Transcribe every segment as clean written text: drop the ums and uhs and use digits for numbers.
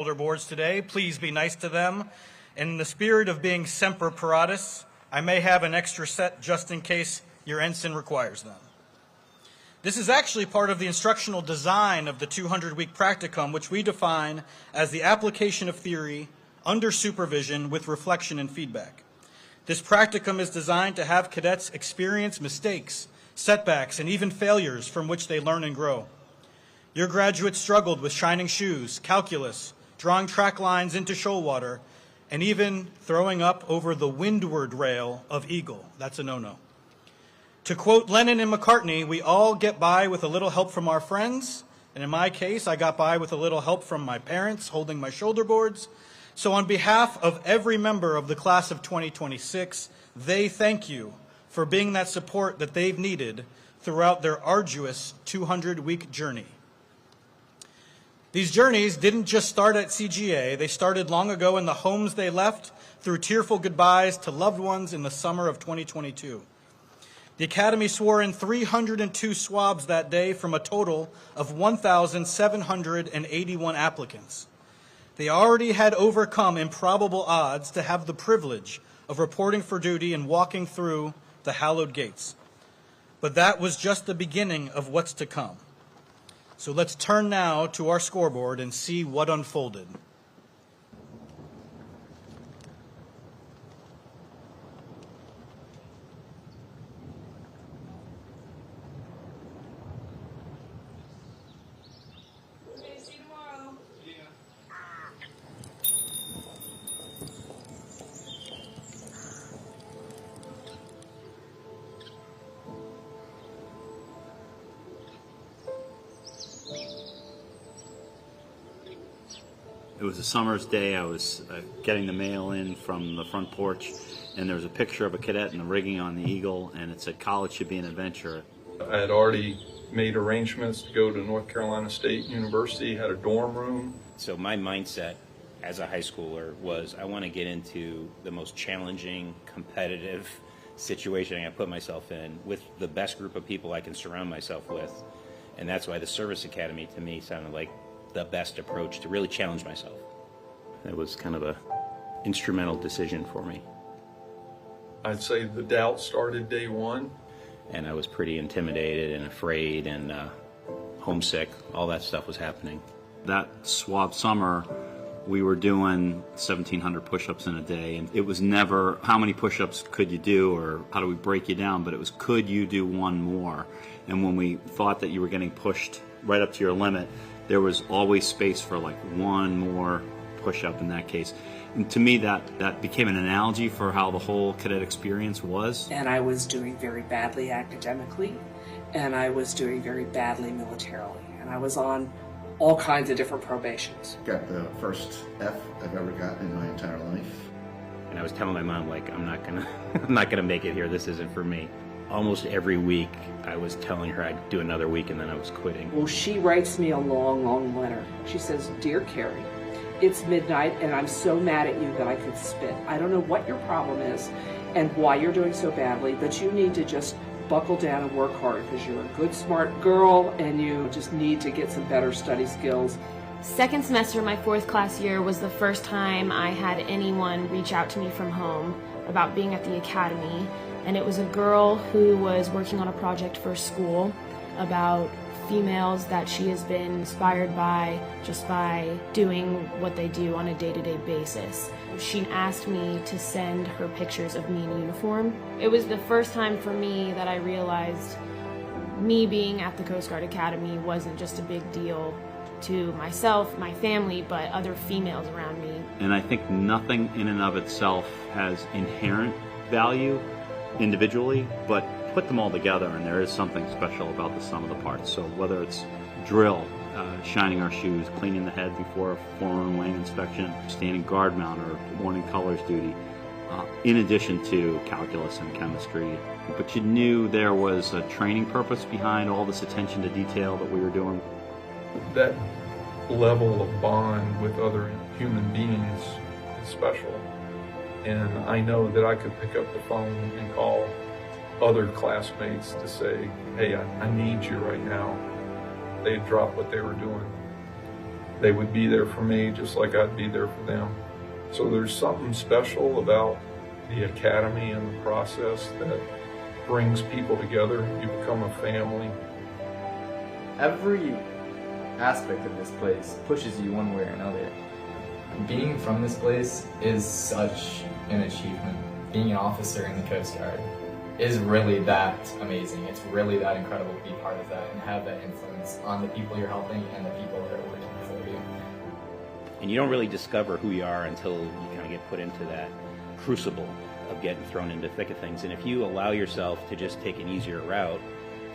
Shoulder boards today. Please be nice to them. In the spirit of being semper paratus, I may have an extra set just in case your ensign requires them. This is actually part of the instructional design of the 200-week practicum, which we define as the application of theory under supervision with reflection and feedback. This practicum is designed to have cadets experience mistakes, setbacks, and even failures from which they learn and grow. Your graduates struggled with shining shoes, calculus, drawing track lines into shoal water, and even throwing up over the windward rail of Eagle. That's a no-no. To quote Lennon and McCartney, we all get by with a little help from our friends, and in my case, I got by with a little help from my parents holding my shoulder boards. So on behalf of every member of the class of 2026, they thank you for being that support that they've needed throughout their arduous 200-week journey. These journeys didn't just start at CGA. They started long ago in the homes they left, through tearful goodbyes to loved ones in the summer of 2022. The Academy swore in 302 swabs that day from a total of 1,781 applicants. They already had overcome improbable odds to have the privilege of reporting for duty and walking through the hallowed gates. But that was just the beginning of what's to come. So let's turn now to our scoreboard and see what unfolded. Okay, see you tomorrow. It was a summer's day. I was getting the mail in from the front porch, and there was a picture of a cadet in the rigging on the Eagle, and it said, "College should be an adventure." I had already made arrangements to go to North Carolina State University, had a dorm room. So my mindset as a high schooler was I want to get into the most challenging, competitive situation I can put myself in with the best group of people I can surround myself with. And that's why the service academy to me sounded like the best approach to really challenge myself. It was kind of a instrumental decision for me. I'd say the doubt started day one. And I was pretty intimidated and afraid and homesick. All that stuff was happening. That swab summer, we were doing 1,700 push-ups in a day, and it was never how many push-ups could you do or how do we break you down, but it was could you do one more? And when we thought that you were getting pushed right up to your limit, there was always space for like one more push-up in that case. And to me, that became an analogy for how the whole cadet experience was. And I was doing very badly academically, and I was doing very badly militarily, and I was on all kinds of different probations. Got the first F I've ever gotten in my entire life. And I was telling my mom, like, I'm not gonna make it here. This isn't for me. Almost every week, I was telling her I'd do another week, and then I was quitting. Well, she writes me a long, long letter. She says, "Dear Carrie, it's midnight, and I'm so mad at you that I could spit. I don't know what your problem is and why you're doing so badly, but you need to just buckle down and work hard because you're a good, smart girl, and you just need to get some better study skills." Second semester, my fourth class year, was the first time I had anyone reach out to me from home about being at the academy. And it was a girl who was working on a project for school about females that she has been inspired by just by doing what they do on a day-to-day basis. She asked me to send her pictures of me in uniform. It was the first time for me that I realized me being at the Coast Guard Academy wasn't just a big deal to myself, my family, but other females around me. And I think nothing in and of itself has inherent value individually, but put them all together and there is something special about the sum of the parts. So whether it's drill, shining our shoes, cleaning the head before a foreman wing inspection, standing guard mount or morning colors duty, in addition to calculus and chemistry. But you knew there was a training purpose behind all this attention to detail that we were doing. That level of bond with other human beings is special. And I know that I could pick up the phone and call other classmates to say, "Hey, I need you right now." They'd drop what they were doing. they would be there for me just like I'd be there for them. So there's something special about the academy and the process that brings people together. You become a family. Every aspect of this place pushes you one way or another. Being from this place is such an achievement. Being an officer in the Coast Guard is really that amazing. It's really that incredible to be part of that and have that influence on the people you're helping and the people that are working for you. And you don't really discover who you are until you kind of get put into that crucible of getting thrown into the thick of things. And if you allow yourself to just take an easier route,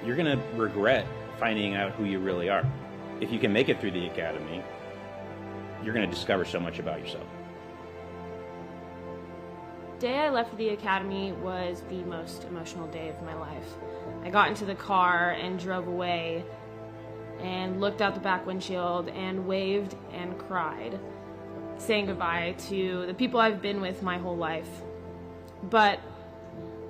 you're going to regret finding out who you really are. If you can make it through the academy, you're going to discover so much about yourself. The day I left the academy was the most emotional day of my life. I got into the car and drove away and looked out the back windshield and waved and cried, saying goodbye to the people I've been with my whole life. But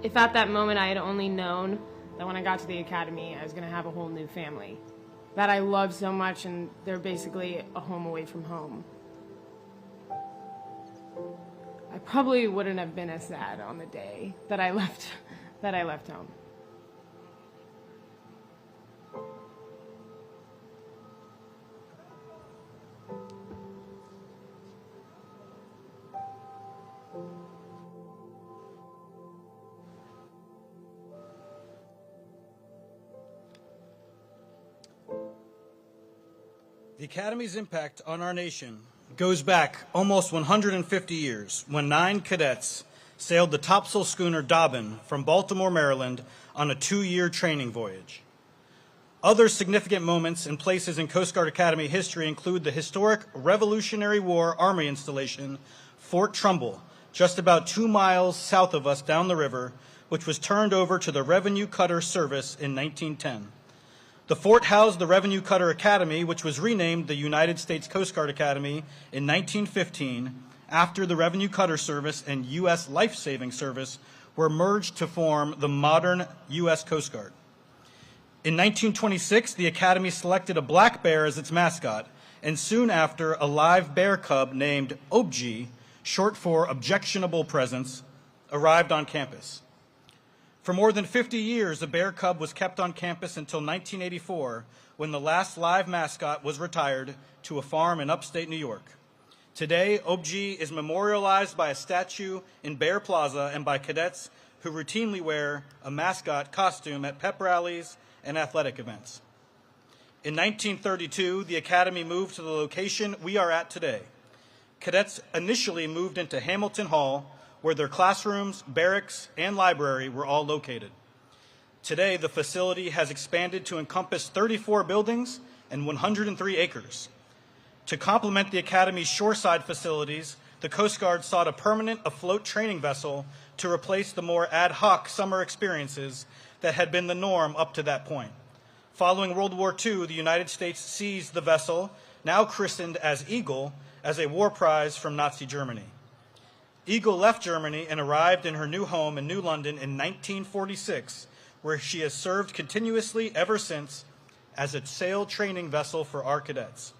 if at that moment I had only known that when I got to the academy I was going to have a whole new family that I love so much, and they're basically a home away from home, I probably wouldn't have been as sad on the day that I left home. The Academy's impact on our nation goes back almost 150 years when 9 cadets sailed the topsail schooner Dobbin from Baltimore, Maryland on a 2-year training voyage. Other significant moments and places in Coast Guard Academy history include the historic Revolutionary War Army installation, Fort Trumbull, just about 2 miles south of us down the river, which was turned over to the Revenue Cutter Service in 1910. The fort housed the Revenue Cutter Academy, which was renamed the United States Coast Guard Academy in 1915 after the Revenue Cutter Service and U.S. Life Saving Service were merged to form the modern U.S. Coast Guard. In 1926, the Academy selected a black bear as its mascot, and soon after, a live bear cub named OBJ, short for Objectionable Presence, arrived on campus. For more than 50 years, the bear cub was kept on campus until 1984, when the last live mascot was retired to a farm in upstate New York. Today, OBJ is memorialized by a statue in Bear Plaza and by cadets who routinely wear a mascot costume at pep rallies and athletic events. In 1932, the Academy moved to the location we are at today. Cadets initially moved into Hamilton Hall, where their classrooms, barracks, and library were all located. Today, the facility has expanded to encompass 34 buildings and 103 acres. To complement the Academy's shoreside facilities, the Coast Guard sought a permanent afloat training vessel to replace the more ad hoc summer experiences that had been the norm up to that point. Following World War II, the United States seized the vessel, now christened as Eagle, as a war prize from Nazi Germany. Eagle left Germany and arrived in her new home in New London in 1946, where she has served continuously ever since as a sail training vessel for our cadets.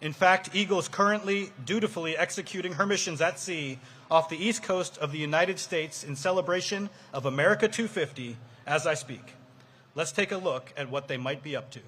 In fact, Eagle is currently dutifully executing her missions at sea off the east coast of the United States in celebration of America 250 as I speak. Let's take a look at what they might be up to.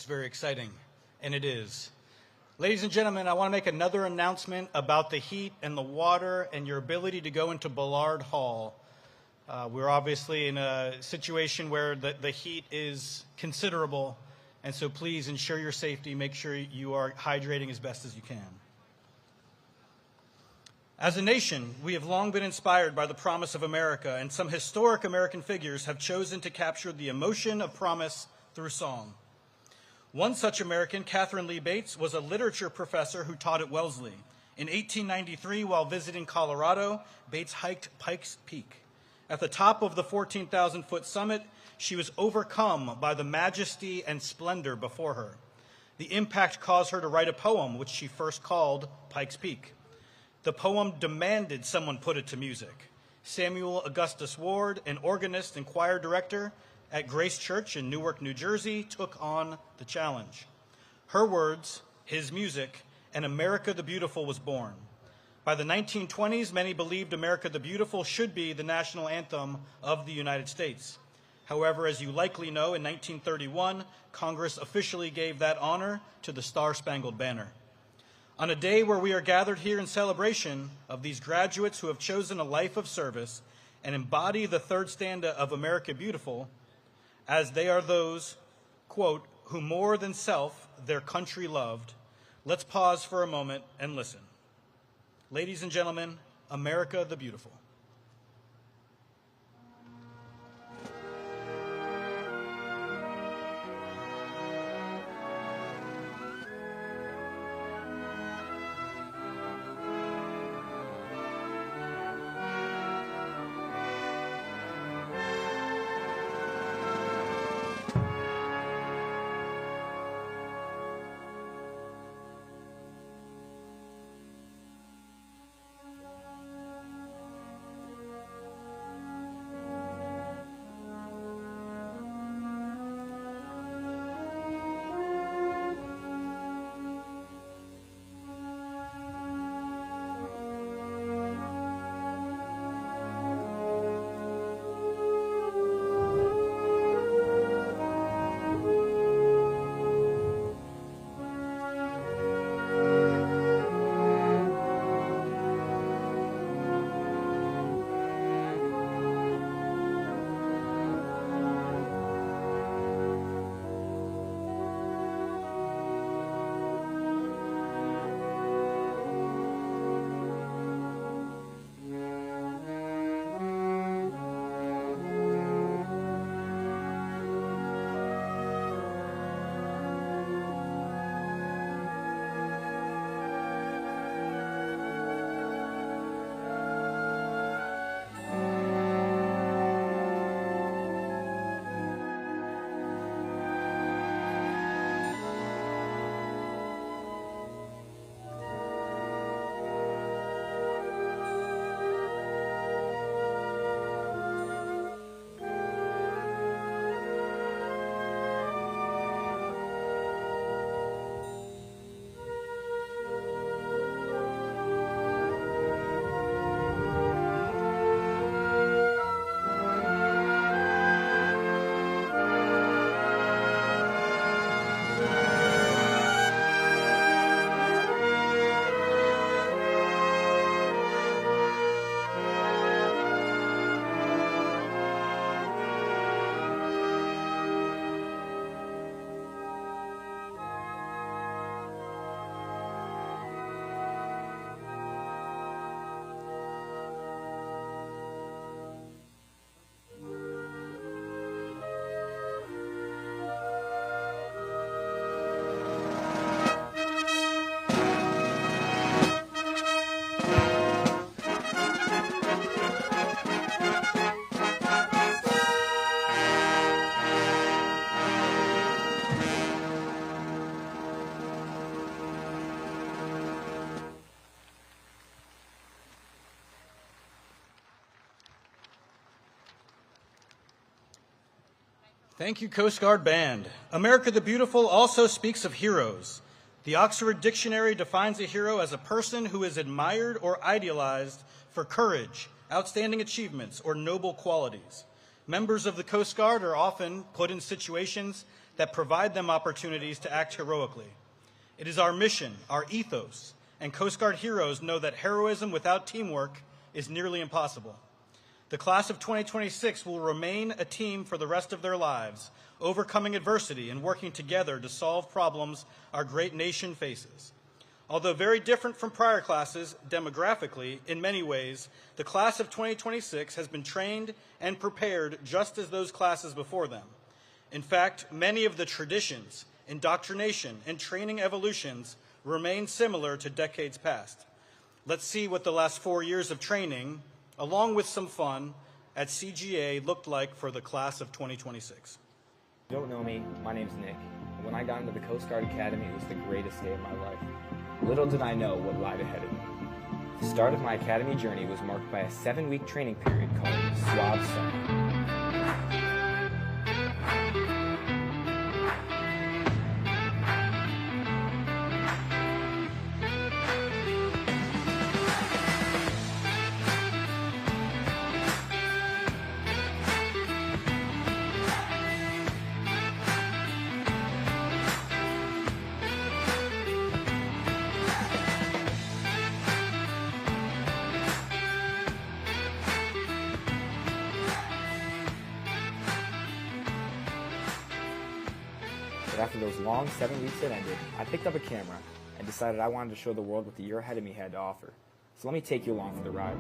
looks very exciting, and it is. Ladies and gentlemen, I want to make another announcement about the heat and the water and your ability to go into Ballard Hall. We're obviously in a situation where the heat is considerable, and so please ensure your safety. Make sure you are hydrating as best as you can. As a nation, we have long been inspired by the promise of America, and some historic American figures have chosen to capture the emotion of promise through song. One such American, Catherine Lee Bates, was a literature professor who taught at Wellesley. In 1893, while visiting Colorado, Bates hiked Pikes Peak. At the top of the 14,000-foot summit, she was overcome by the majesty and splendor before her. The impact caused her to write a poem, which she first called Pikes Peak. The poem demanded someone put it to music. Samuel Augustus Ward, an organist and choir director at Grace Church in Newark, New Jersey, took on the challenge. Her words, his music, and America the Beautiful was born. By the 1920s, many believed America the Beautiful should be the national anthem of the United States. However, as you likely know, in 1931, Congress officially gave that honor to the Star-Spangled Banner. On a day where we are gathered here in celebration of these graduates who have chosen a life of service and embody the third stanza of America Beautiful, as they are those, quote, who more than self their country loved, let's pause for a moment and listen. Ladies and gentlemen, America the Beautiful. Thank you, Coast Guard Band. America the Beautiful also speaks of heroes. The Oxford Dictionary defines a hero as a person who is admired or idealized for courage, outstanding achievements, or noble qualities. Members of the Coast Guard are often put in situations that provide them opportunities to act heroically. It is our mission, our ethos, and Coast Guard heroes know that heroism without teamwork is nearly impossible. The class of 2026 will remain a team for the rest of their lives, overcoming adversity and working together to solve problems our great nation faces. Although very different from prior classes demographically, in many ways, the class of 2026 has been trained and prepared just as those classes before them. In fact, many of the traditions, indoctrination, and training evolutions remain similar to decades past. Let's see what the last 4 years of training, along with some fun, at CGA looked like for the class of 2026. If you don't know me, my name's Nick. When I got into the Coast Guard Academy, it was the greatest day of my life. Little did I know what lied ahead of me. The start of my academy journey was marked by a 7-week training period called Swab Summer. But after those long 7 weeks had ended, I picked up a camera and decided I wanted to show the world what the year ahead of me had to offer. So let me take you along for the ride.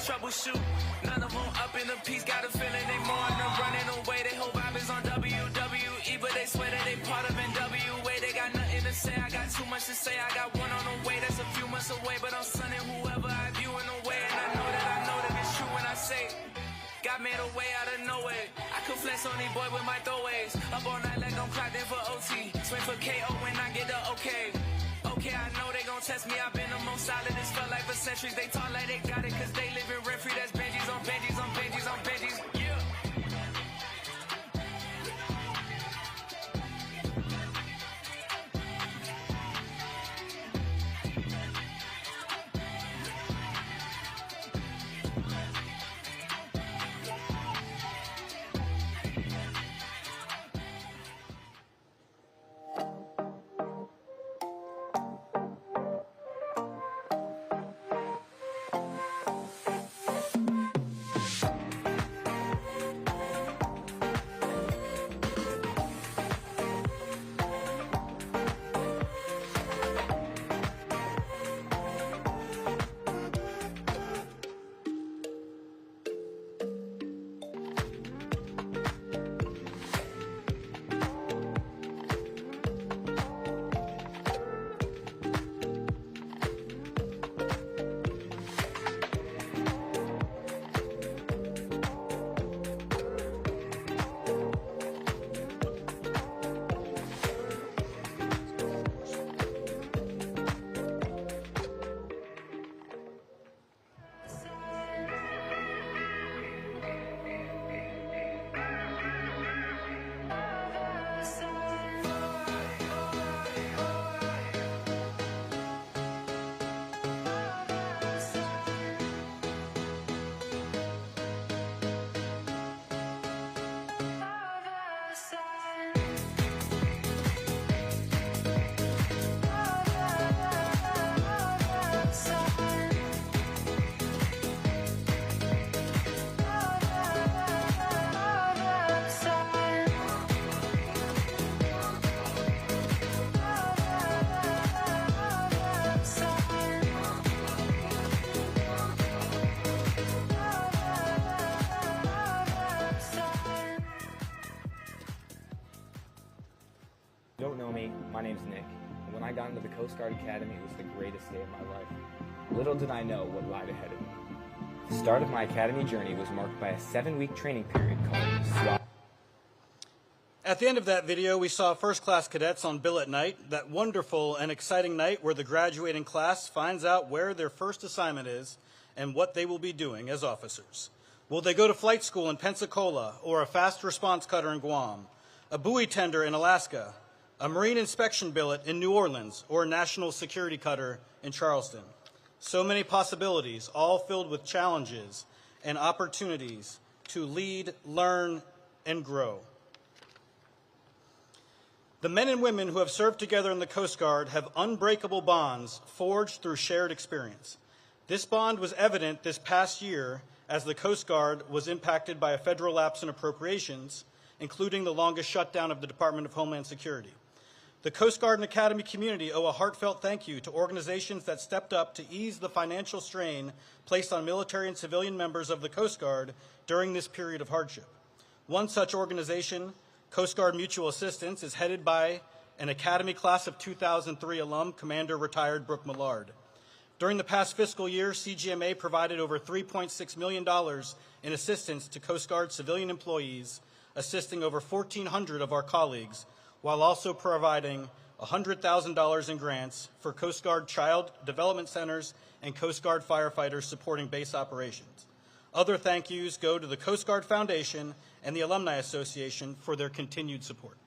Troubleshoot. None of them up in the piece, got a feeling they more than running away. They whole vibe is on WWE, but they swear that they part of NWA. They got nothing to say, I got too much to say. I got one on the way, that's a few months away, but I'm sunning whoever I view in a way. And I know that it's true when I say God made a way out of nowhere. I could flex on these boy with my throwaways. Up all night like I'm clocked in for OT. Swing for KO when I get the okay. Okay, I know they gon' test me. I've been the most solid. This felt like for centuries. They talk like they got it, cause they live in rent free. That's Benjis on Benjis on Benjis on Benjis. Yeah. don't know me, my name's Nick. And when I got into the Coast Guard Academy, it was the greatest day of my life. Little did I know what lied ahead of me. The start of my academy journey was marked by a 7-week training period called SWAT. At the end of that video, we saw first-class cadets on billet night, that wonderful and exciting night where the graduating class finds out where their first assignment is and what they will be doing as officers. Will they go to flight school in Pensacola or a fast response cutter in Guam, a buoy tender in Alaska, a marine inspection billet in New Orleans, or a national security cutter in Charleston? So many possibilities, all filled with challenges and opportunities to lead, learn, and grow. The men and women who have served together in the Coast Guard have unbreakable bonds forged through shared experience. This bond was evident this past year as the Coast Guard was impacted by a federal lapse in appropriations, including the longest shutdown of the Department of Homeland Security. The Coast Guard and Academy community owe a heartfelt thank you to organizations that stepped up to ease the financial strain placed on military and civilian members of the Coast Guard during this period of hardship. One such organization, Coast Guard Mutual Assistance, is headed by an Academy Class of 2003 alum, Commander retired Brooke Millard. During the past fiscal year, CGMA provided over $3.6 million in assistance to Coast Guard civilian employees, assisting over 1,400 of our colleagues, while also providing $100,000 in grants for Coast Guard Child Development Centers and Coast Guard firefighters supporting base operations. Other thank yous go to the Coast Guard Foundation and the Alumni Association for their continued support.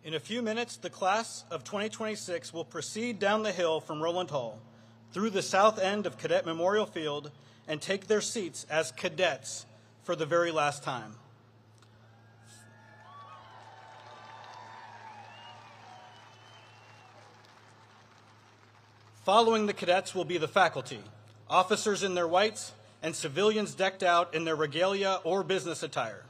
In a few minutes, the class of 2026 will proceed down the hill from Rowland Hall, through the south end of Cadet Memorial Field, and take their seats as cadets for the very last time. Following the cadets will be the faculty, officers in their whites, and civilians decked out in their regalia or business attire.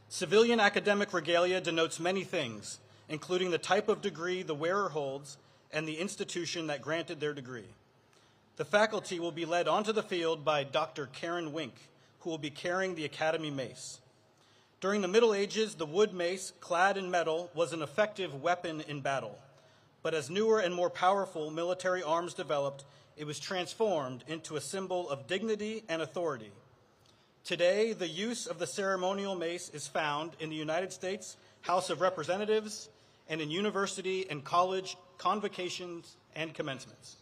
Civilian academic regalia denotes many things, including the type of degree the wearer holds and the institution that granted their degree. The faculty will be led onto the field by Dr. Karen Wink, who will be carrying the Academy mace. During the Middle Ages, the wood mace, clad in metal, was an effective weapon in battle. But as newer and more powerful military arms developed, it was transformed into a symbol of dignity and authority. Today, the use of the ceremonial mace is found in the United States House of Representatives and in university and college convocations and commencements.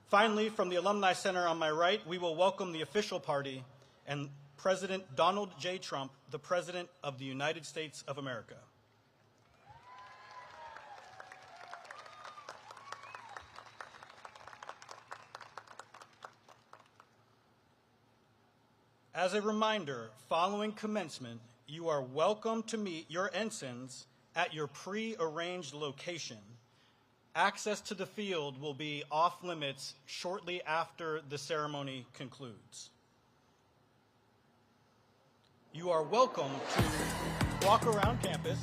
Finally, from the Alumni Center on my right, we will welcome the official party and President Donald J. Trump, the President of the United States of America. As a reminder, following commencement, you are welcome to meet your ensigns at your pre-arranged location. Access to the field will be off limits shortly after the ceremony concludes. You are welcome to walk around campus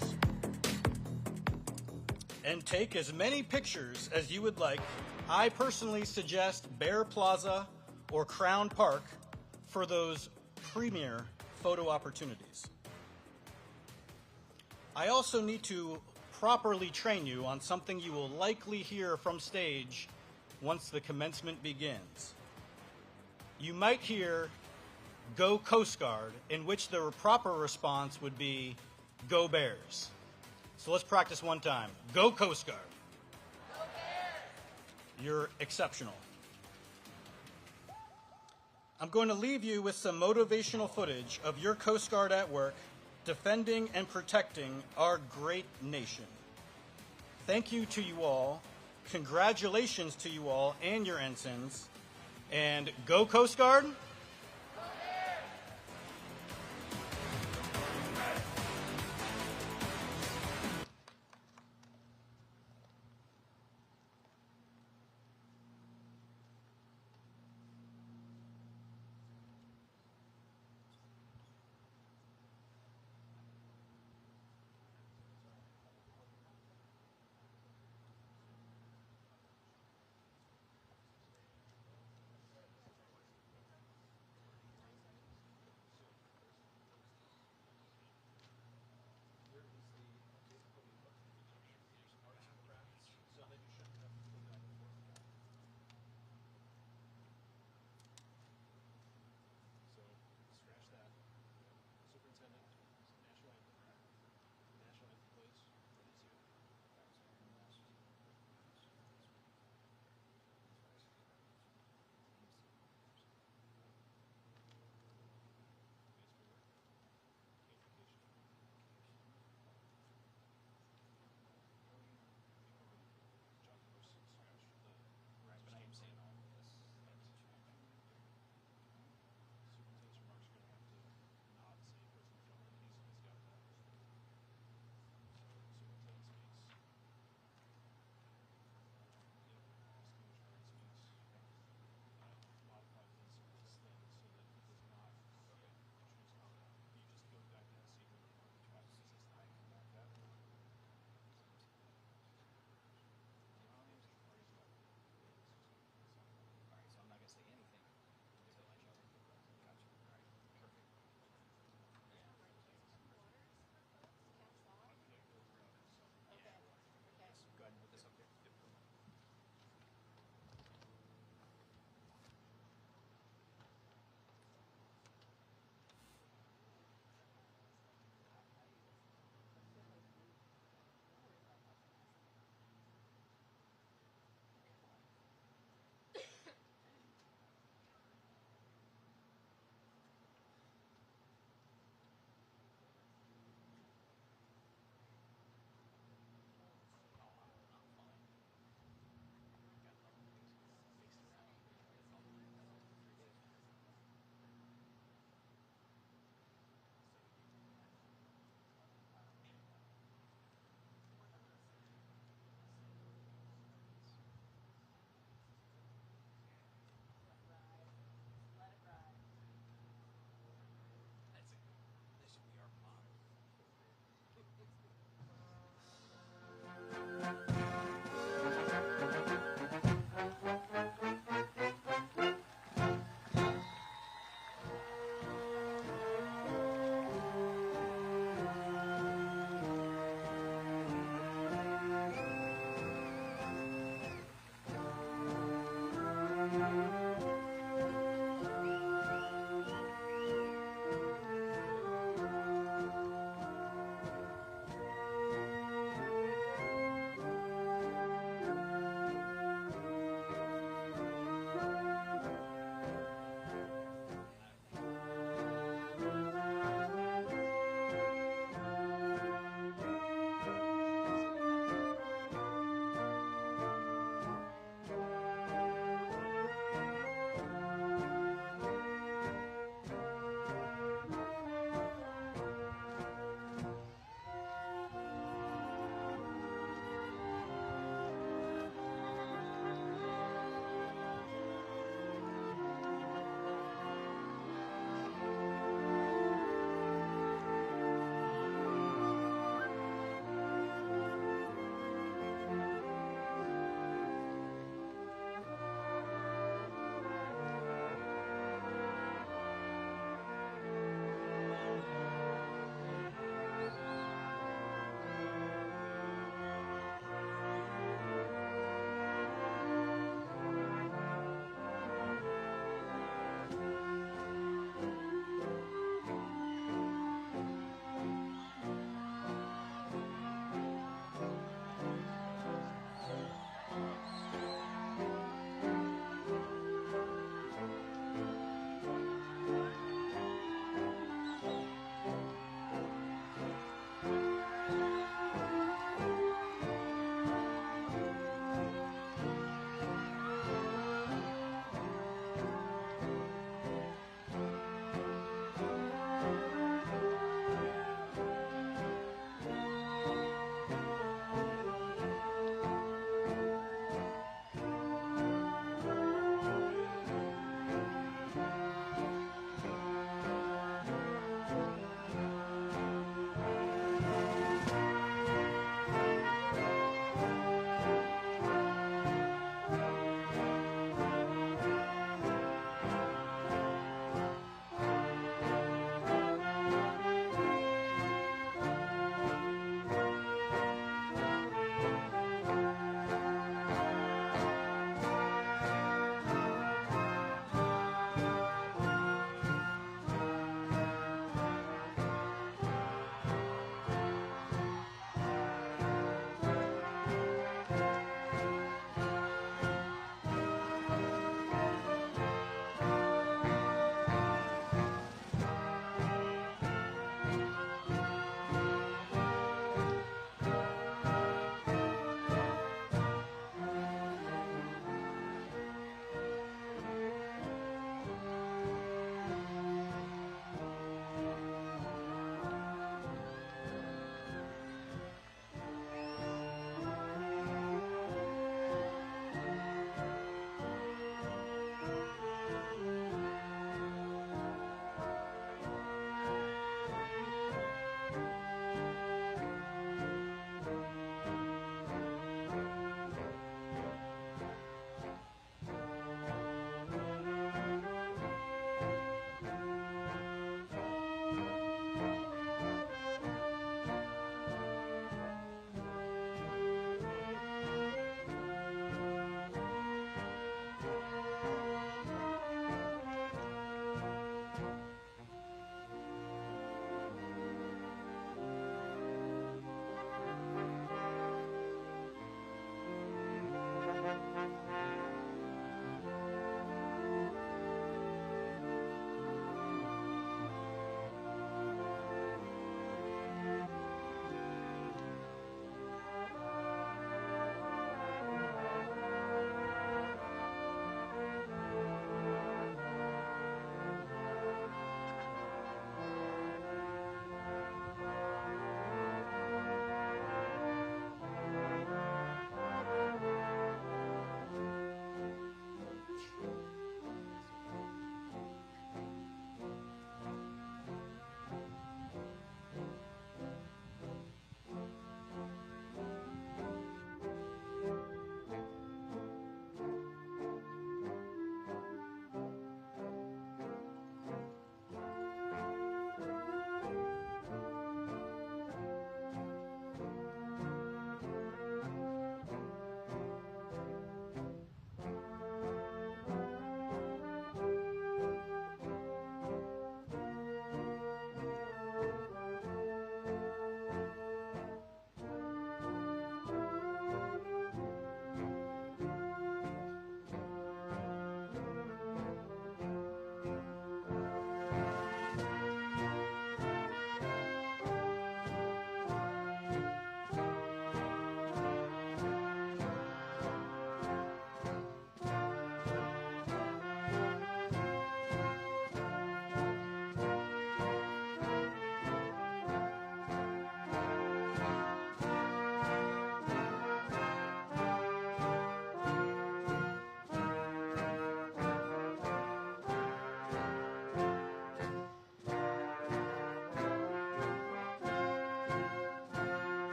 and take as many pictures as you would like. I personally suggest Bear Plaza or Crown Park for those premier photo opportunities. I also need to properly train you on something you will likely hear from stage once the commencement begins. You might hear "Go Coast Guard," in which the proper response would be "Go Bears." So let's practice one time. Go Coast Guard. Go Bears. You're exceptional. I'm going to leave you with some motivational footage of your Coast Guard at work, defending and protecting our great nation. Thank you to you all. Congratulations to you all and your ensigns. And go Coast Guard!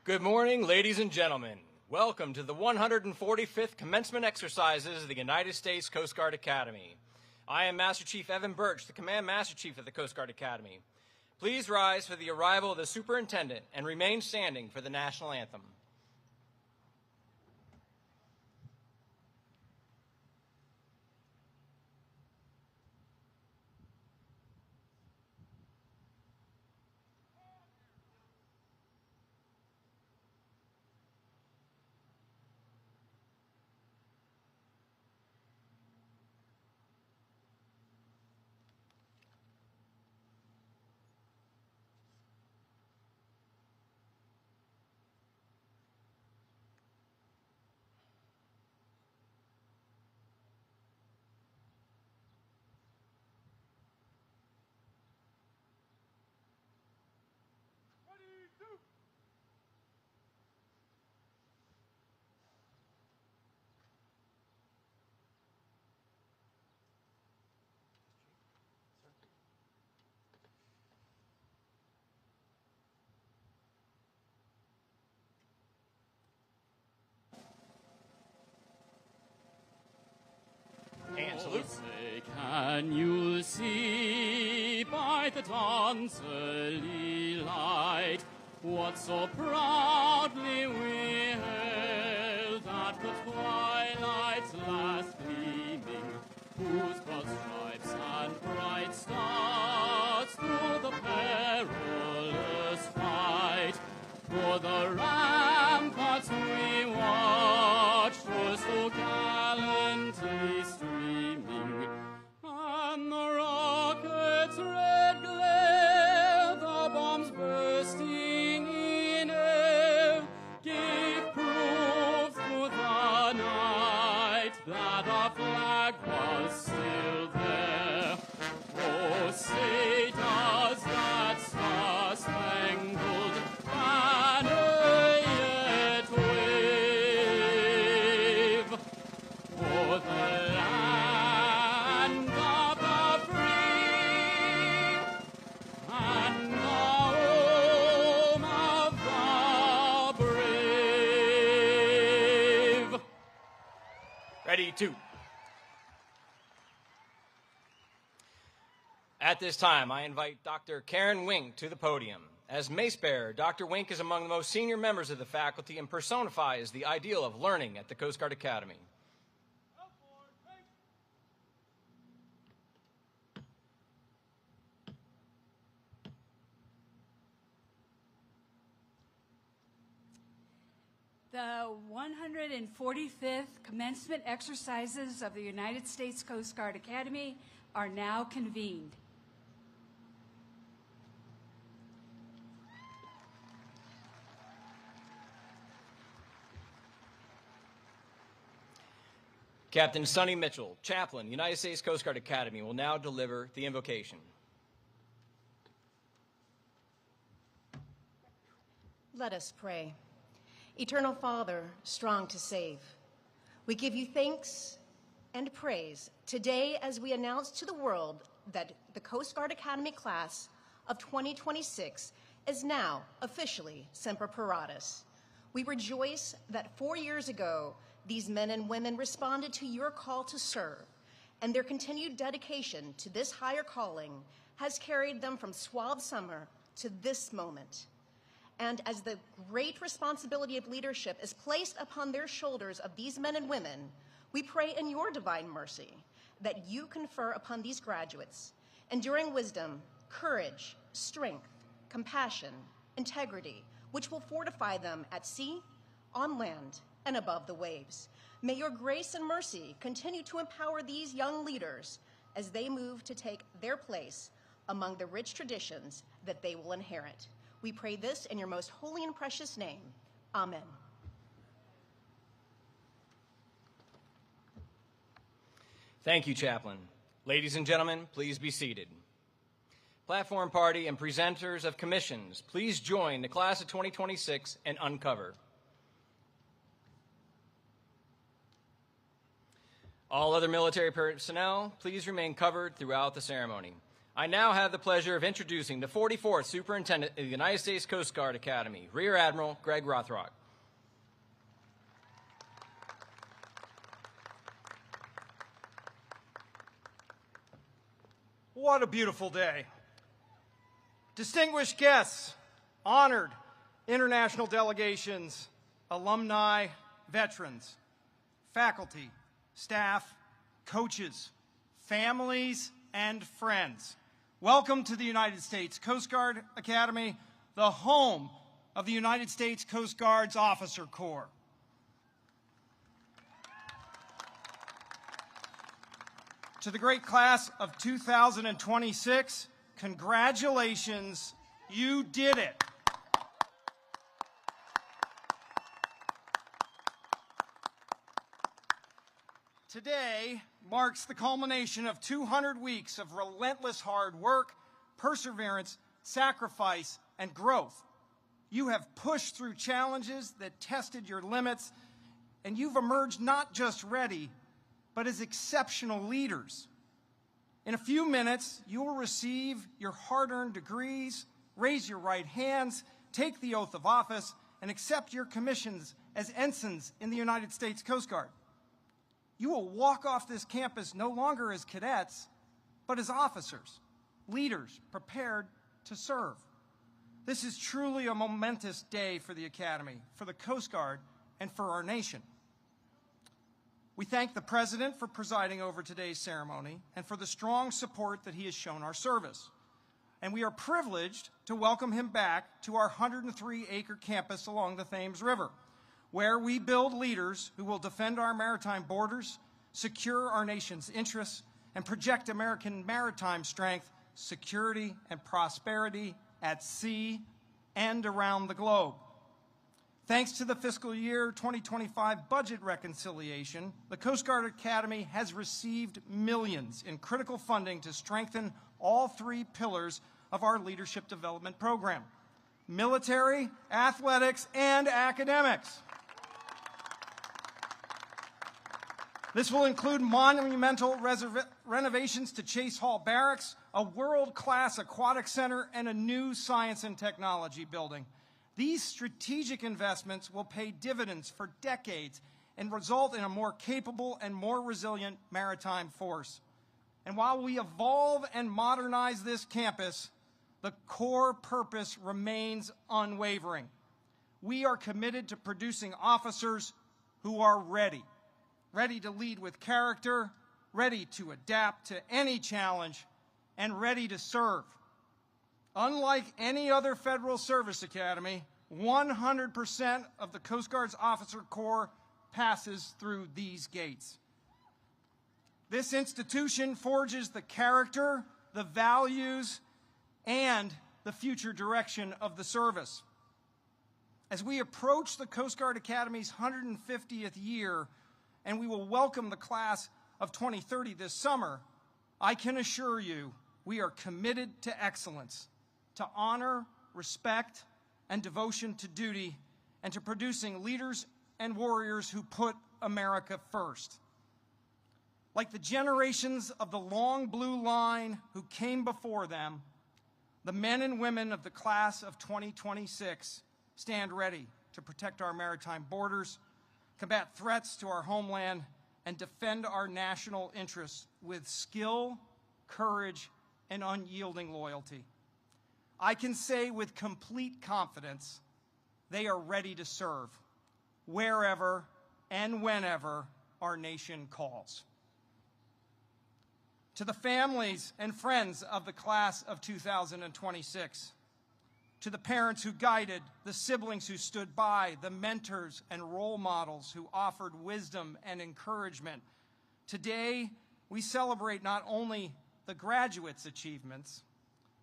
Good morning, ladies and gentlemen. Welcome to the 145th Commencement Exercises of the United States Coast Guard Academy. I am Master Chief Evan Birch, the Command Master Chief of the Coast Guard Academy. Please rise for the arrival of the Superintendent and remain standing for the National Anthem. And salute. Say, can you see by the dawn's early light what so proudly we hailed at the twilight's last gleaming, whose broad stripes and bright stars through the perilous fight, for the ramparts we watched were so gallantly streaming, and the rockets' red glare, the bombs bursting in air, gave proof through the night that our flag was still there. Oh, say does that star-spangled banner yet wave for the land of the free and the home of the brave. Ready, two. At this time, I invite Dr. Karen Wink to the podium. As mace bearer, Dr. Wink is among the most senior members of the faculty and personifies the ideal of learning at the Coast Guard Academy. The 145th Commencement Exercises of the United States Coast Guard Academy are now convened. Captain Sonny Mitchell, Chaplain, United States Coast Guard Academy, will now deliver the invocation. Let us pray. Eternal Father, strong to save, we give you thanks and praise today as we announce to the world that the Coast Guard Academy class of 2026 is now officially Semper Paratus. We rejoice that 4 years ago, these men and women responded to your call to serve, and their continued dedication to this higher calling has carried them from suave summer to this moment. And as the great responsibility of leadership is placed upon their shoulders of these men and women, we pray in your divine mercy that you confer upon these graduates enduring wisdom, courage, strength, compassion, integrity, which will fortify them at sea, on land, and above the waves. May your grace and mercy continue to empower these young leaders as they move to take their place among the rich traditions that they will inherit. We pray this in your most holy and precious name. Amen. Thank you, Chaplain. Ladies and gentlemen, please be seated. Platform party and presenters of commissions, please join the class of 2026 and uncover. All other military personnel, please remain covered throughout the ceremony. I now have the pleasure of introducing the 44th Superintendent of the United States Coast Guard Academy, Rear Admiral Greg Rothrock. What a beautiful day. Distinguished guests, honored international delegations, alumni, veterans, faculty, staff, coaches, families, and friends. Welcome to the United States Coast Guard Academy, the home of the United States Coast Guard's Officer Corps. To the great class of 2026, congratulations, you did it. Today marks the culmination of 200 weeks of relentless hard work, perseverance, sacrifice, and growth. You have pushed through challenges that tested your limits, and you've emerged not just ready, but as exceptional leaders. In a few minutes, you will receive your hard-earned degrees, raise your right hands, take the oath of office, and accept your commissions as ensigns in the United States Coast Guard. You will walk off this campus no longer as cadets, but as officers, leaders prepared to serve. This is truly a momentous day for the Academy, for the Coast Guard, and for our nation. We thank the President for presiding over today's ceremony and for the strong support that he has shown our service. And we are privileged to welcome him back to our 103-acre campus along the Thames River, where we build leaders who will defend our maritime borders, secure our nation's interests, and project American maritime strength, security, and prosperity at sea and around the globe. Thanks to the fiscal year 2025 budget reconciliation, the Coast Guard Academy has received millions in critical funding to strengthen all three pillars of our leadership development program: military, athletics, and academics. This will include monumental renovations to Chase Hall Barracks, a world-class aquatic center, and a new science and technology building. These strategic investments will pay dividends for decades and result in a more capable and more resilient maritime force. And while we evolve and modernize this campus, the core purpose remains unwavering. We are committed to producing officers who are ready to lead with character, ready to adapt to any challenge, and ready to serve. Unlike any other federal service academy, 100% of the Coast Guard's Officer Corps passes through these gates. This institution forges the character, the values, and the future direction of the service. As we approach the Coast Guard Academy's 150th year, and we will welcome the class of 2030 this summer, I can assure you we are committed to excellence, to honor, respect, and devotion to duty, and to producing leaders and warriors who put America first. Like the generations of the long blue line who came before them, the men and women of the class of 2026 stand ready to protect our maritime borders, combat threats to our homeland, and defend our national interests with skill, courage, and unyielding loyalty. I can say with complete confidence, they are ready to serve wherever and whenever our nation calls. To the families and friends of the class of 2026, to the parents who guided, the siblings who stood by, the mentors and role models who offered wisdom and encouragement, today we celebrate not only the graduates' achievements,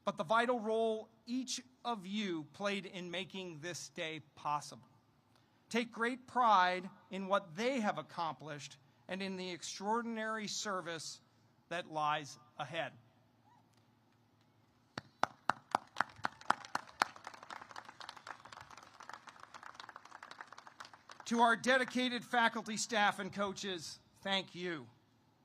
but the vital role each of you played in making this day possible. Take great pride in what they have accomplished and in the extraordinary service that lies ahead. To our dedicated faculty, staff, and coaches, thank you.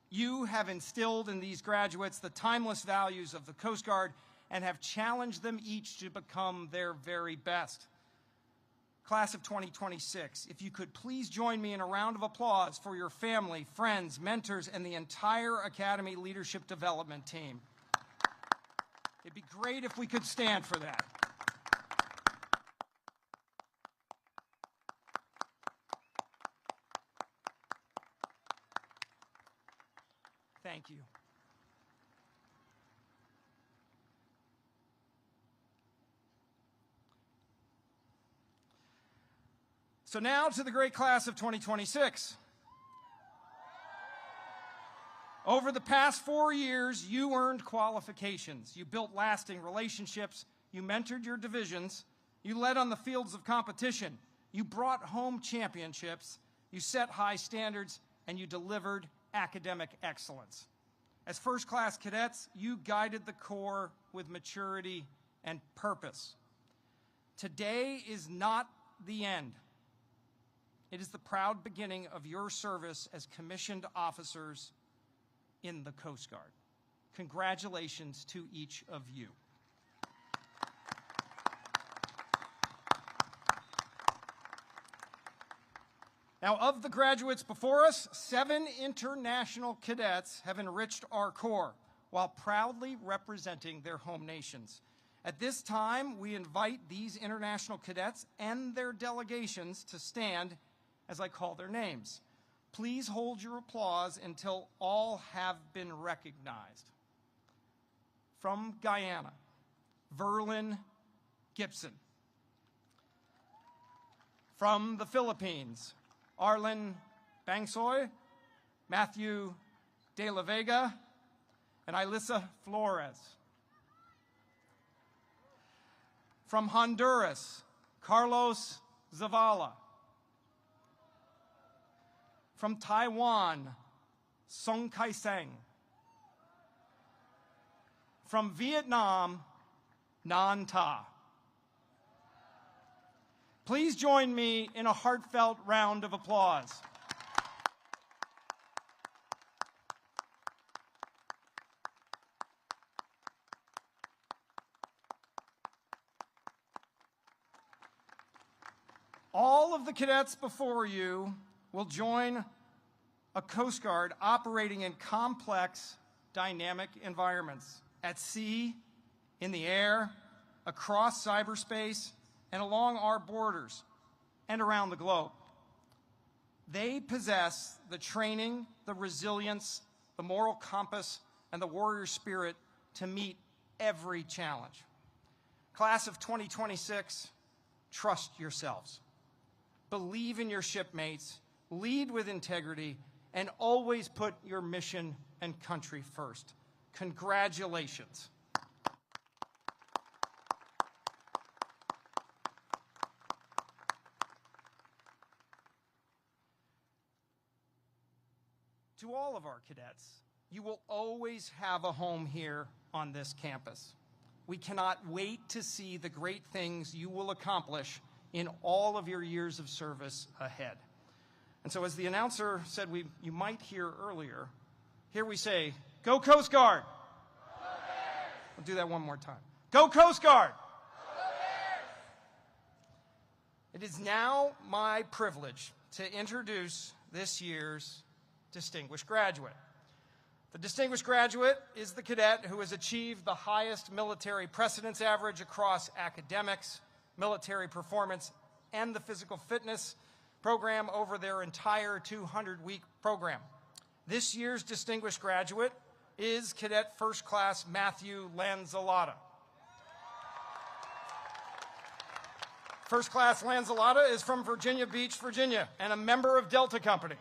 You have instilled in these graduates the timeless values of the Coast Guard and have challenged them each to become their very best. Class of 2026, if you could please join me in a round of applause for your family, friends, mentors, and the entire Academy Leadership Development Team. It'd be great if we could stand for that. Thank you. So now to the great class of 2026. Over the past 4 years, you earned qualifications. You built lasting relationships. You mentored your divisions. You led on the fields of competition. You brought home championships. You set high standards, and you delivered academic excellence. As first-class cadets, you guided the Corps with maturity and purpose. Today is not the end. It is the proud beginning of your service as commissioned officers in the Coast Guard. Congratulations to each of you. Now, of the graduates before us, 7 international cadets have enriched our Corps while proudly representing their home nations. At this time, we invite these international cadets and their delegations to stand as I call their names. Please hold your applause until all have been recognized. From Guyana, Verlin Gibson. From the Philippines, Arlen Bangsoy, Matthew De La Vega, and Ilissa Flores. From Honduras, Carlos Zavala. From Taiwan, Song Kai-seng. From Vietnam, Nan Ta. Please join me in a heartfelt round of applause. All of the cadets before you will join a Coast Guard operating in complex, dynamic environments at sea, in the air, across cyberspace, and along our borders and around the globe. They possess the training, the resilience, the moral compass, and the warrior spirit to meet every challenge. Class of 2026, trust yourselves. Believe in your shipmates, lead with integrity, and always put your mission and country first. Congratulations. To all of our cadets, you will always have a home here on this campus. We cannot wait to see the great things you will accomplish in all of your years of service ahead. And so as the announcer said you might hear earlier, here we say, go Coast Guard! Go Bears! We'll do that one more time. Go Coast Guard! Go Bears! It is now my privilege to introduce this year's distinguished graduate. The distinguished graduate is the cadet who has achieved the highest military precedence average across academics, military performance, and the physical fitness program over their entire 200-week program. This year's distinguished graduate is Cadet First Class Matthew Lanzalata. First Class Lanzalata is from Virginia Beach, Virginia, and a member of Delta Company.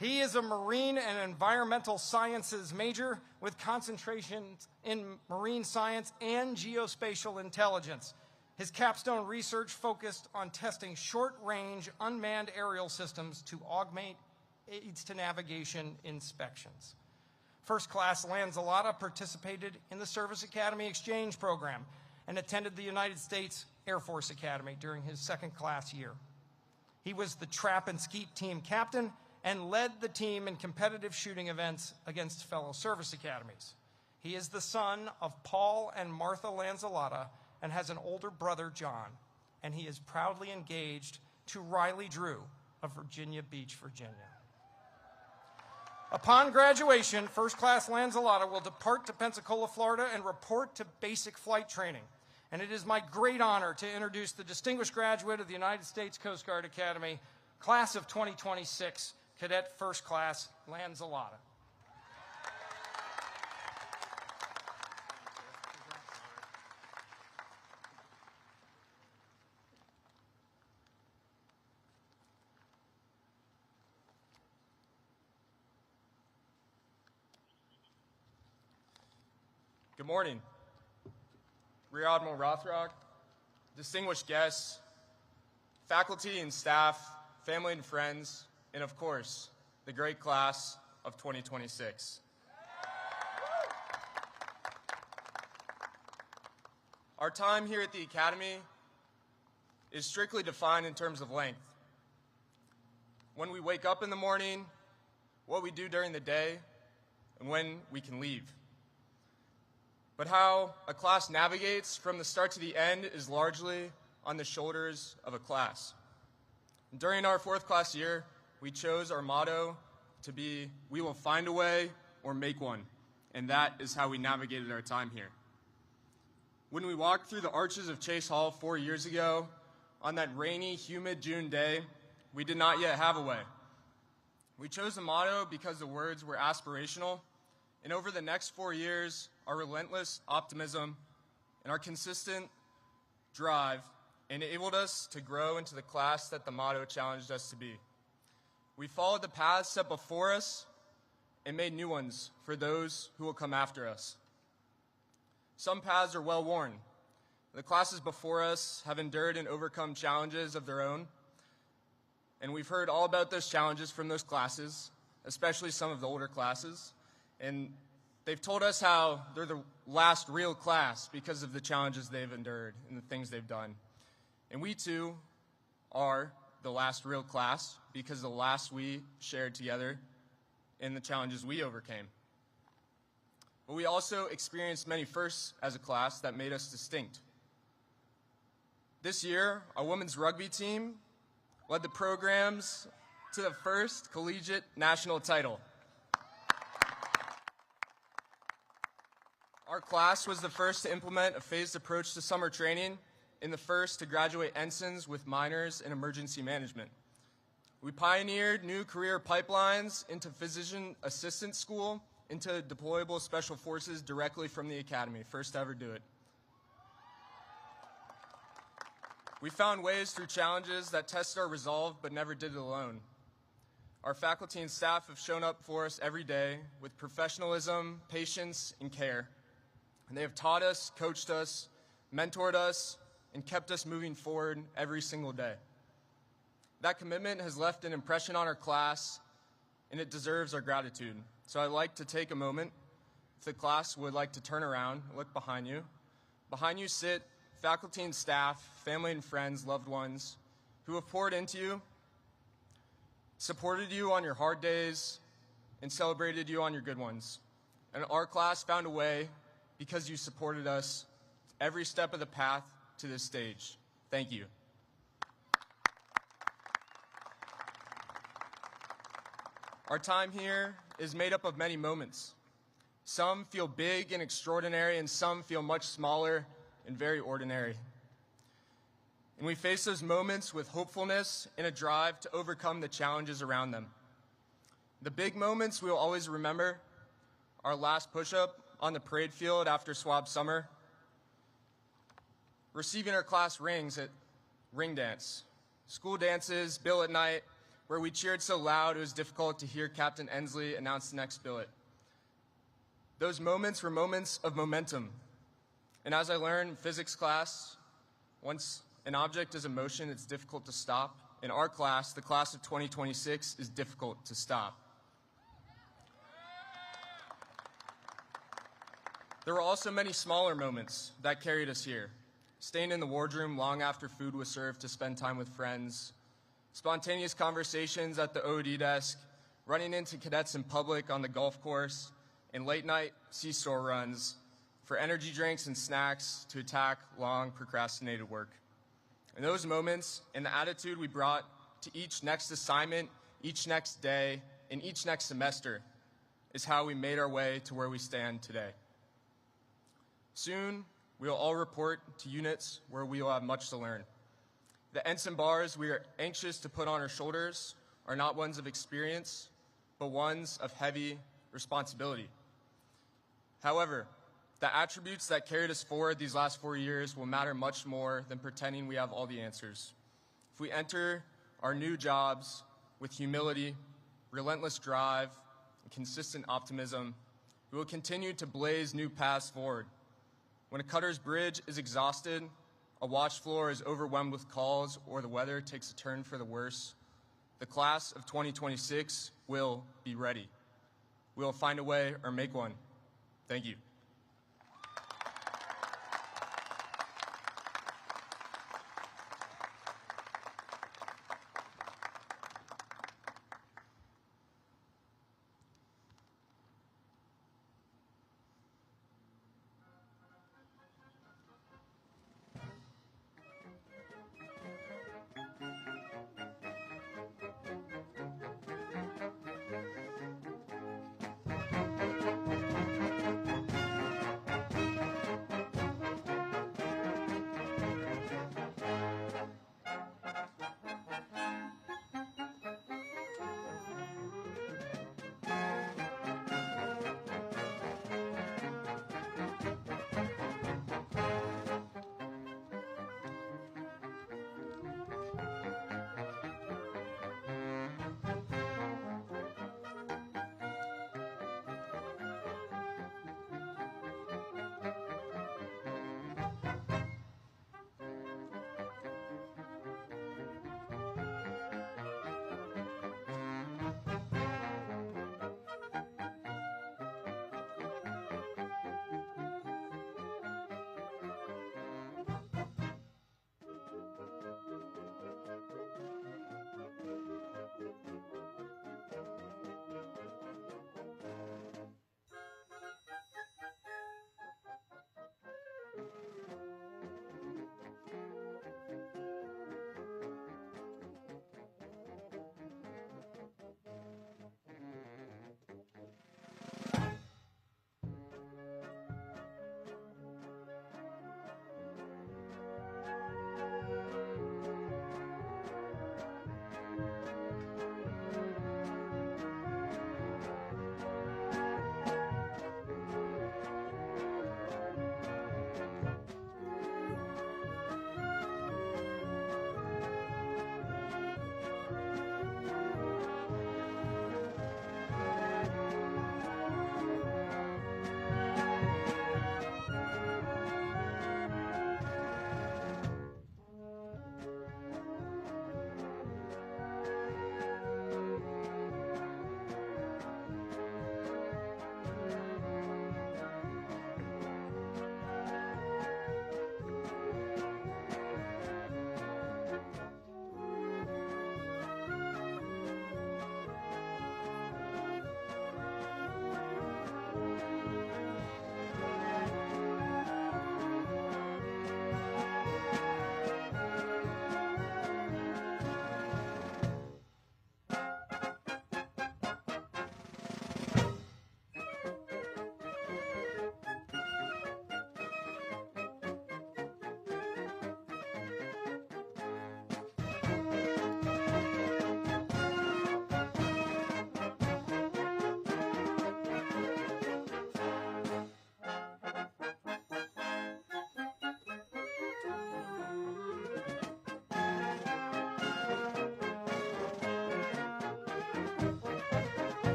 He is a marine and environmental sciences major with concentrations in marine science and geospatial intelligence. His capstone research focused on testing short-range unmanned aerial systems to augment aids to navigation inspections. First Class Lanzalata participated in the Service Academy Exchange Program and attended the United States Air Force Academy during his second class year. He was the trap and skeet team captain and led the team in competitive shooting events against fellow service academies. He is the son of Paul and Martha Lanzalotta and has an older brother, John, and he is proudly engaged to Riley Drew of Virginia Beach, Virginia. Upon graduation, First Class Lanzalotta will depart to Pensacola, Florida, and report to basic flight training. And it is my great honor to introduce the distinguished graduate of the United States Coast Guard Academy, class of 2026, Cadet First Class Lanzalotta. Good morning, Rear Admiral Rothrock, distinguished guests, faculty and staff, family and friends, and of course, the great class of 2026. Our time here at the Academy is strictly defined in terms of length. When we wake up in the morning, what we do during the day, and when we can leave. But how a class navigates from the start to the end is largely on the shoulders of a class. During our fourth class year, we chose our motto to be, "We will find a way or make one," and that is how we navigated our time here. When we walked through the arches of Chase Hall 4 years ago, on that rainy, humid June day, we did not yet have a way. We chose the motto because the words were aspirational, and over the next 4 years, our relentless optimism and our consistent drive enabled us to grow into the class that the motto challenged us to be. We followed the paths set before us and made new ones for those who will come after us. Some paths are well worn. The classes before us have endured and overcome challenges of their own, and we've heard all about those challenges from those classes, especially some of the older classes, and they've told us how they're the last real class because of the challenges they've endured and the things they've done. And we too are the last real class because the last we shared together in the challenges we overcame. But we also experienced many firsts as a class that made us distinct. This year, our women's rugby team led the programs to the first collegiate national title. Our class was the first to implement a phased approach to summer training and the first to graduate ensigns with minors in emergency management. We pioneered new career pipelines into physician assistant school, into deployable special forces directly from the academy, first to ever do it. We found ways through challenges that tested our resolve but never did it alone. Our faculty and staff have shown up for us every day with professionalism, patience, and care. And they have taught us, coached us, mentored us, and kept us moving forward every single day. That commitment has left an impression on our class, and it deserves our gratitude. So I'd like to take a moment, if the class would like to turn around, look behind you. Behind you sit faculty and staff, family and friends, loved ones, who have poured into you, supported you on your hard days, and celebrated you on your good ones. And our class found a way because you supported us every step of the path to this stage. Thank you. Our time here is made up of many moments. Some feel big and extraordinary, and some feel much smaller and very ordinary. And we face those moments with hopefulness and a drive to overcome the challenges around them. The big moments we will always remember: our last push-up on the parade field after swab summer, receiving our class rings at ring dance, school dances, billet night, where we cheered so loud it was difficult to hear Captain Ensley announce the next billet. Those moments were moments of momentum. And as I learned in physics class, once an object is in motion, it's difficult to stop. In our class, the class of 2026, is difficult to stop. There were also many smaller moments that carried us here. Staying in the wardroom long after food was served to spend time with friends, spontaneous conversations at the OD desk, running into cadets in public on the golf course, and late-night C-store runs for energy drinks and snacks to attack long procrastinated work. In those moments, and the attitude we brought to each next assignment, each next day, and each next semester is how we made our way to where we stand today. Soon, we will all report to units where we will have much to learn. The ensign bars we are anxious to put on our shoulders are not ones of experience, but ones of heavy responsibility. However, the attributes that carried us forward these last 4 years will matter much more than pretending we have all the answers. If we enter our new jobs with humility, relentless drive, and consistent optimism, we will continue to blaze new paths forward. When a cutter's bridge is exhausted, a watch floor is overwhelmed with calls, or the weather takes a turn for the worse, the class of 2026 will be ready. We will find a way or make one. Thank you.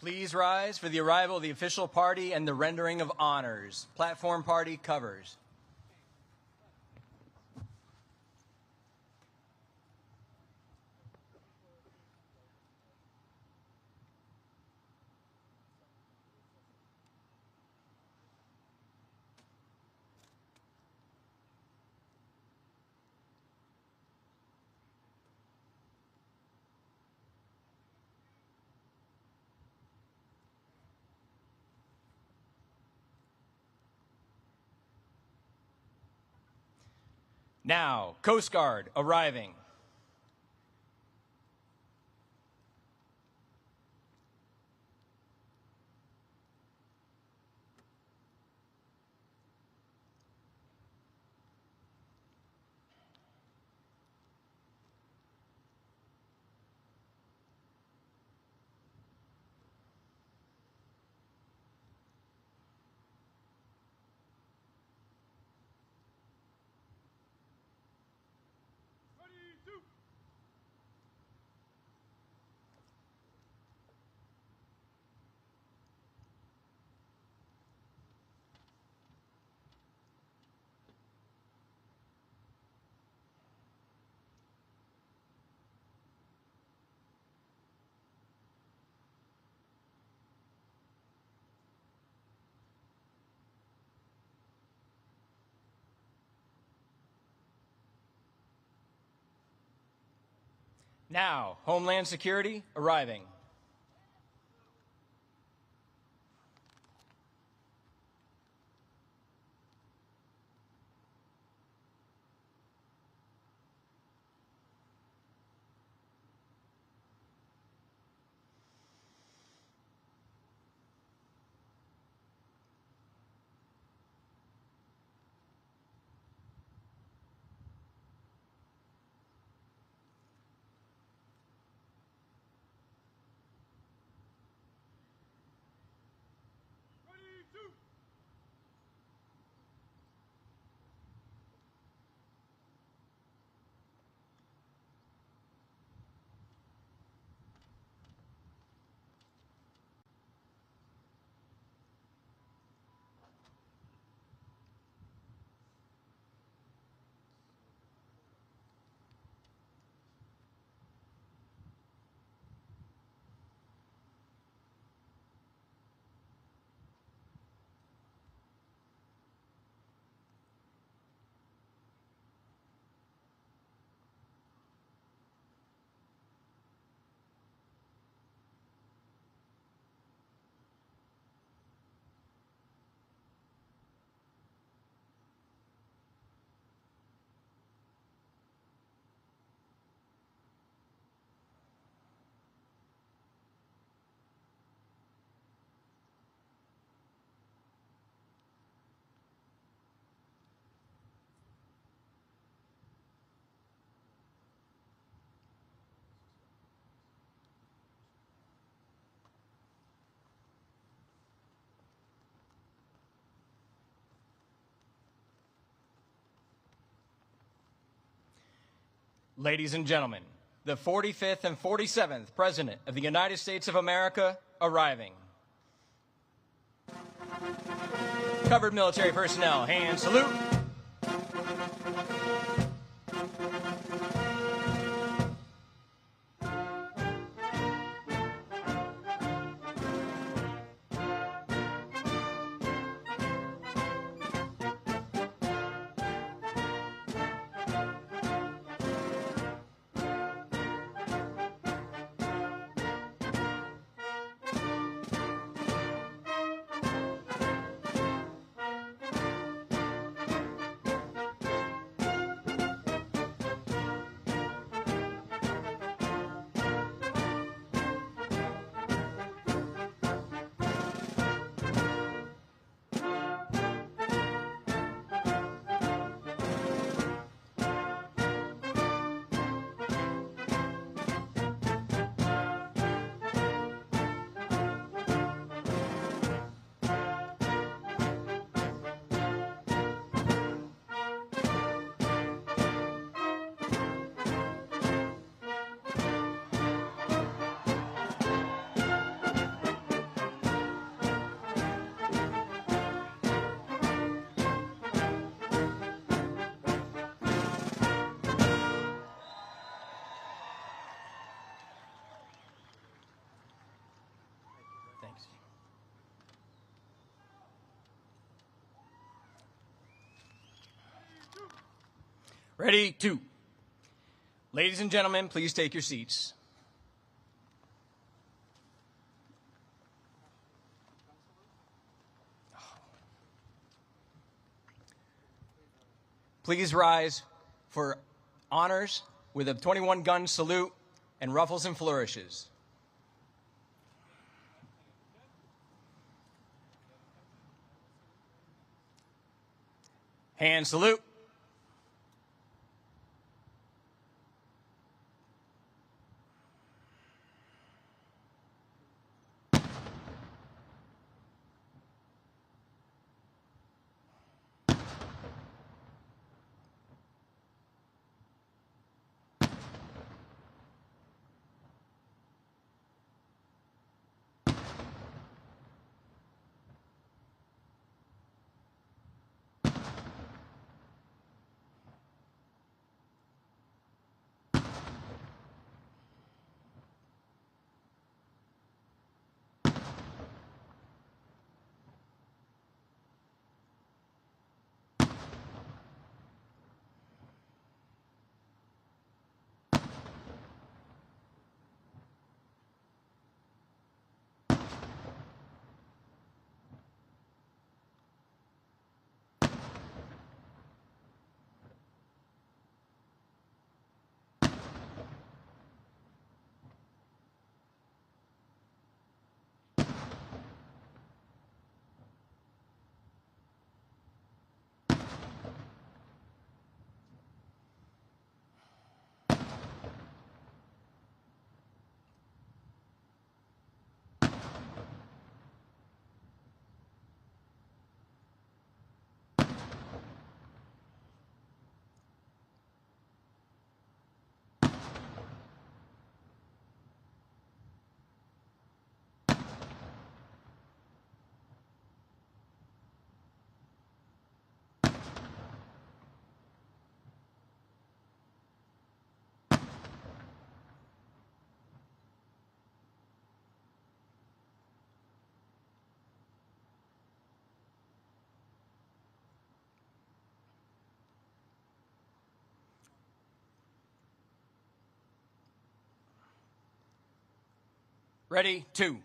Please rise for the arrival of the official party and the rendering of honors. Platform party covers. Now, Coast Guard arriving. Now, Homeland Security arriving. Ladies and gentlemen, the 45th and 47th President of the United States of America arriving. Covered military personnel, hand salute. Ready, two. Ladies and gentlemen, please take your seats. Please rise for honors with a 21-gun salute and ruffles and flourishes. Hand salute. Ready, two.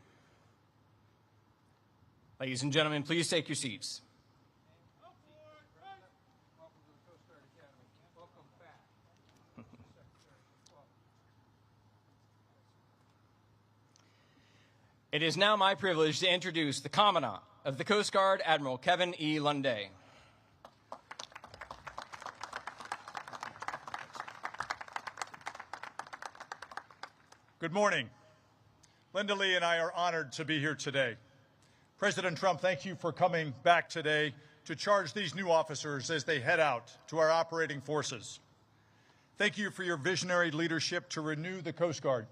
Ladies and gentlemen, please take your seats. It is now my privilege to introduce the Commandant of the Coast Guard, Admiral Kevin E. Lunday. Good morning. Linda Lee and I are honored to be here today. President Trump, thank you for coming back today to charge these new officers as they head out to our operating forces. Thank you for your visionary leadership to renew the Coast Guard,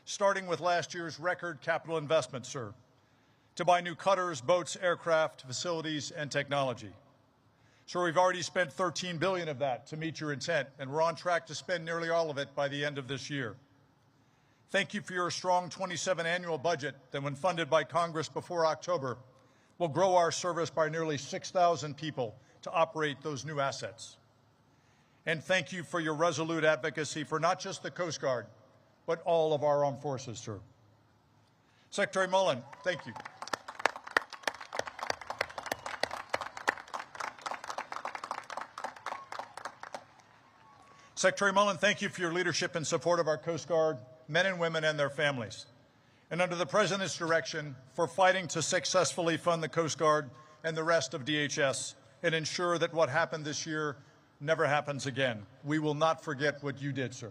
starting with last year's record capital investment, sir, to buy new cutters, boats, aircraft, facilities, and technology. Sir, we've already spent $13 billion of that to meet your intent, and we're on track to spend nearly all of it by the end of this year. Thank you for your strong 27 annual budget that, when funded by Congress before October, will grow our service by nearly 6,000 people to operate those new assets. And thank you for your resolute advocacy for not just the Coast Guard, but all of our armed forces, sir. Secretary Mullen, thank you. Secretary Mullen, thank you for your leadership and support of our Coast Guard men and women and their families. And under the President's direction, for fighting to successfully fund the Coast Guard and the rest of DHS and ensure that what happened this year never happens again. We will not forget what you did, sir.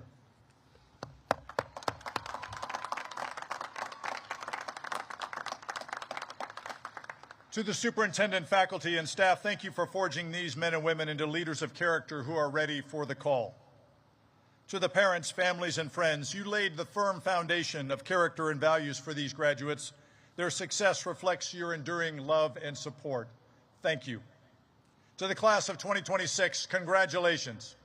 To the superintendent, faculty, and staff, thank you for forging these men and women into leaders of character who are ready for the call. To the parents, families, and friends, you laid the firm foundation of character and values for these graduates. Their success reflects your enduring love and support. Thank you. To the class of 2026, congratulations.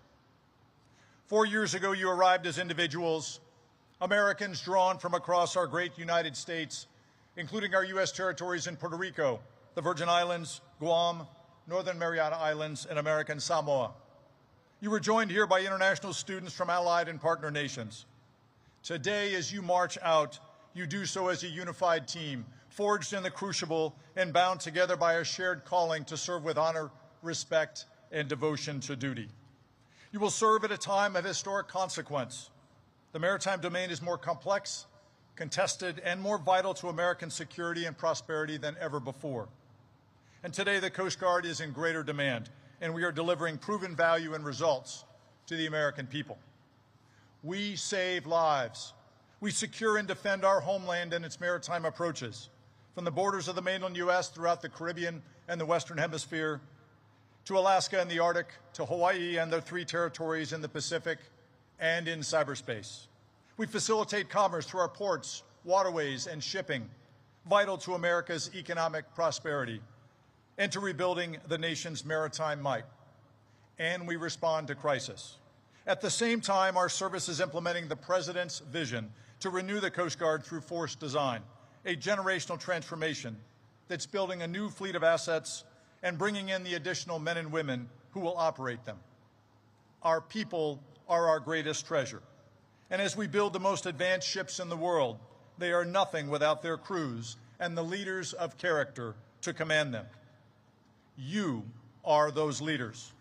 4 years ago, you arrived as individuals, Americans drawn from across our great United States, including our U.S. territories in Puerto Rico, the Virgin Islands, Guam, Northern Mariana Islands, and American Samoa. You were joined here by international students from allied and partner nations. Today, as you march out, you do so as a unified team, forged in the crucible and bound together by a shared calling to serve with honor, respect, and devotion to duty. You will serve at a time of historic consequence. The maritime domain is more complex, contested, and more vital to American security and prosperity than ever before. And today, the Coast Guard is in greater demand, and we are delivering proven value and results to the American people. We save lives. We secure and defend our homeland and its maritime approaches, from the borders of the mainland U.S. throughout the Caribbean and the Western Hemisphere, to Alaska and the Arctic, to Hawaii and their 3 territories in the Pacific and in cyberspace. We facilitate commerce through our ports, waterways, and shipping, vital to America's economic prosperity and to rebuilding the nation's maritime might. And we respond to crisis. At the same time, our service is implementing the President's vision to renew the Coast Guard through force design, a generational transformation that's building a new fleet of assets and bringing in the additional men and women who will operate them. Our people are our greatest treasure. And as we build the most advanced ships in the world, they are nothing without their crews and the leaders of character to command them. You are those leaders.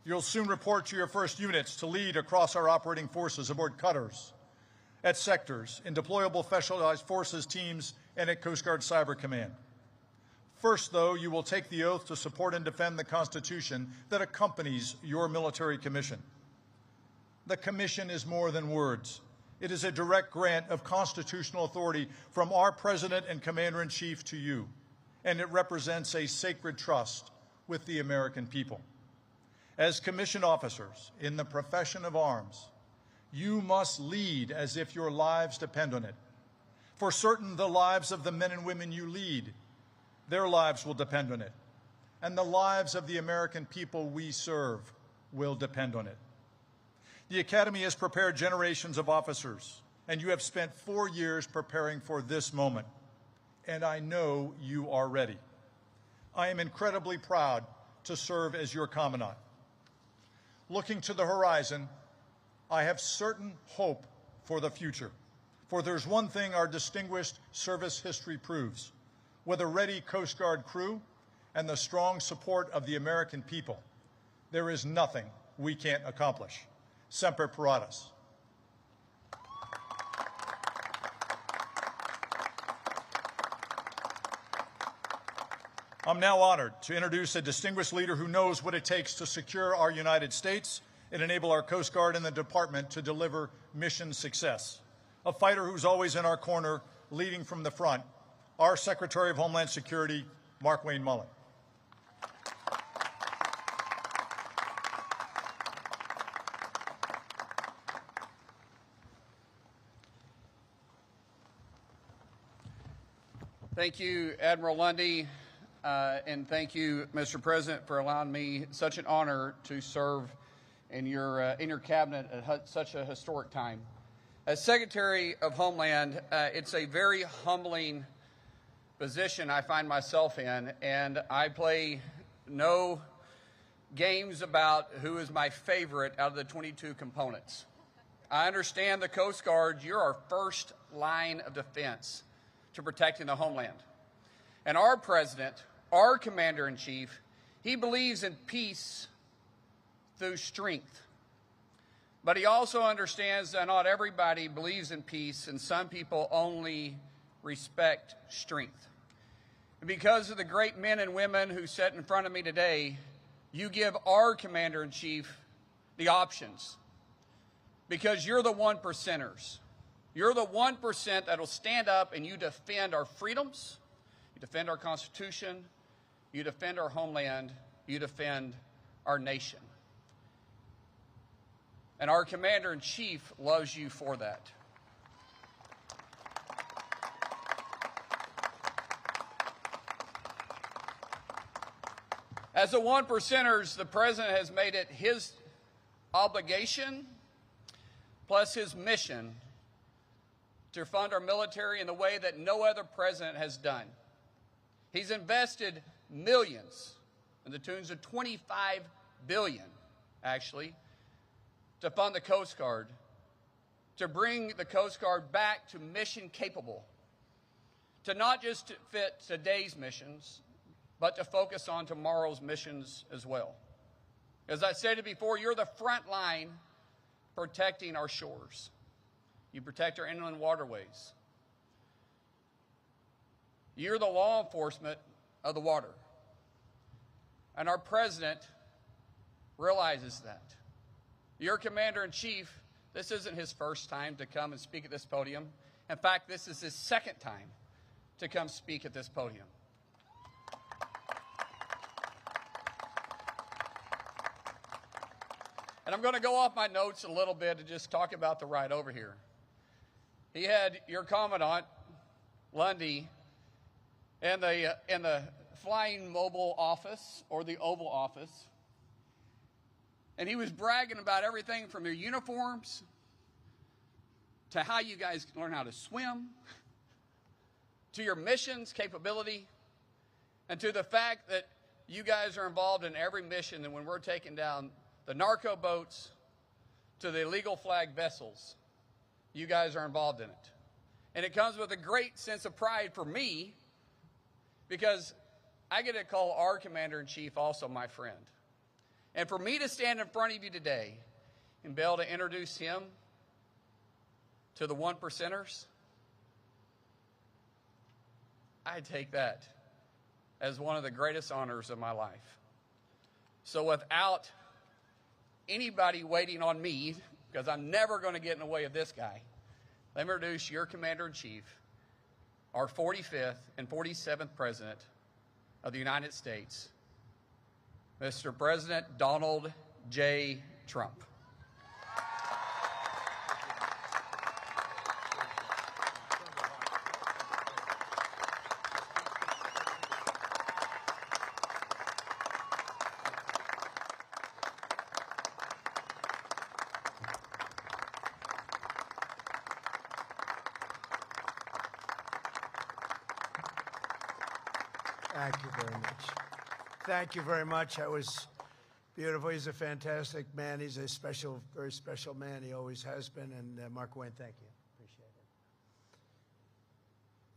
You'll soon report to your first units to lead across our operating forces aboard cutters, at sectors, in deployable specialized forces teams, and at Coast Guard Cyber Command. First, though, you will take the oath to support and defend the Constitution that accompanies your military commission. The commission is more than words. It is a direct grant of constitutional authority from our President and Commander-in-Chief to you, and it represents a sacred trust with the American people. As commissioned officers in the profession of arms, you must lead as if your lives depend on it. For certain, the lives of the men and women you lead, their lives will depend on it. And the lives of the American people we serve will depend on it. The Academy has prepared generations of officers, and you have spent 4 years preparing for this moment. And I know you are ready. I am incredibly proud to serve as your Commandant. Looking to the horizon, I have certain hope for the future. For there's one thing our distinguished service history proves. With a ready Coast Guard crew and the strong support of the American people, there is nothing we can't accomplish. Semper Paratus. I'm now honored to introduce a distinguished leader who knows what it takes to secure our United States and enable our Coast Guard and the Department to deliver mission success. A fighter who's always in our corner, leading from the front, our Secretary of Homeland Security, Mark Wayne Mullen. Thank you, Admiral Lundy, and thank you, Mr. President, for allowing me such an honor to serve in your cabinet at such a historic time. As Secretary of Homeland, it's a very humbling position I find myself in, and I play no games about who is my favorite out of the 22 components. I understand the Coast Guard, you're our first line of defense to protecting the homeland. And our President, our Commander-in-Chief, he believes in peace through strength. But he also understands that not everybody believes in peace, and some people only respect strength. And because of the great men and women who sit in front of me today, you give our Commander-in-Chief the options. Because you're the 1%ers. You're the 1% that will stand up and you defend our freedoms, you defend our Constitution, you defend our homeland, you defend our nation. And our Commander-in-Chief loves you for that. As the 1%ers, the President has made it his obligation, plus his mission, to fund our military in the way that no other president has done. He's invested millions, in the tunes of $25 billion, actually, to fund the Coast Guard, to bring the Coast Guard back to mission capable, to not just fit today's missions, but to focus on tomorrow's missions as well. As I stated before, you're the front line protecting our shores. You protect our inland waterways. You're the law enforcement of the water. And our president realizes that. Your commander-in-chief, this isn't his first time to come and speak at this podium. In fact, this is his second time to come speak at this podium. And I'm going to go off my notes a little bit and just talk about the ride over here. He had your Commandant, Lundy, in the Flying Mobile Office, or the Oval Office. And he was bragging about everything from your uniforms to how you guys learn how to swim, to your missions capability, and to the fact that you guys are involved in every mission. And when we're taking down the narco boats to the illegal flag vessels, you guys are involved in it. And it comes with a great sense of pride for me, because I get to call our commander-in-chief also my friend. And for me to stand in front of you today and be able to introduce him to the one percenters, I take that as one of the greatest honors of my life. So without anybody waiting on me, because I'm never going to get in the way of this guy, let me introduce your commander-in-chief, our 45th and 47th President of the United States, Mr. President Donald J. Trump. Thank you very much. Thank you very much. That was beautiful. He's a fantastic man. He's a special, very special man. He always has been. And Mark Wayne, thank you. Appreciate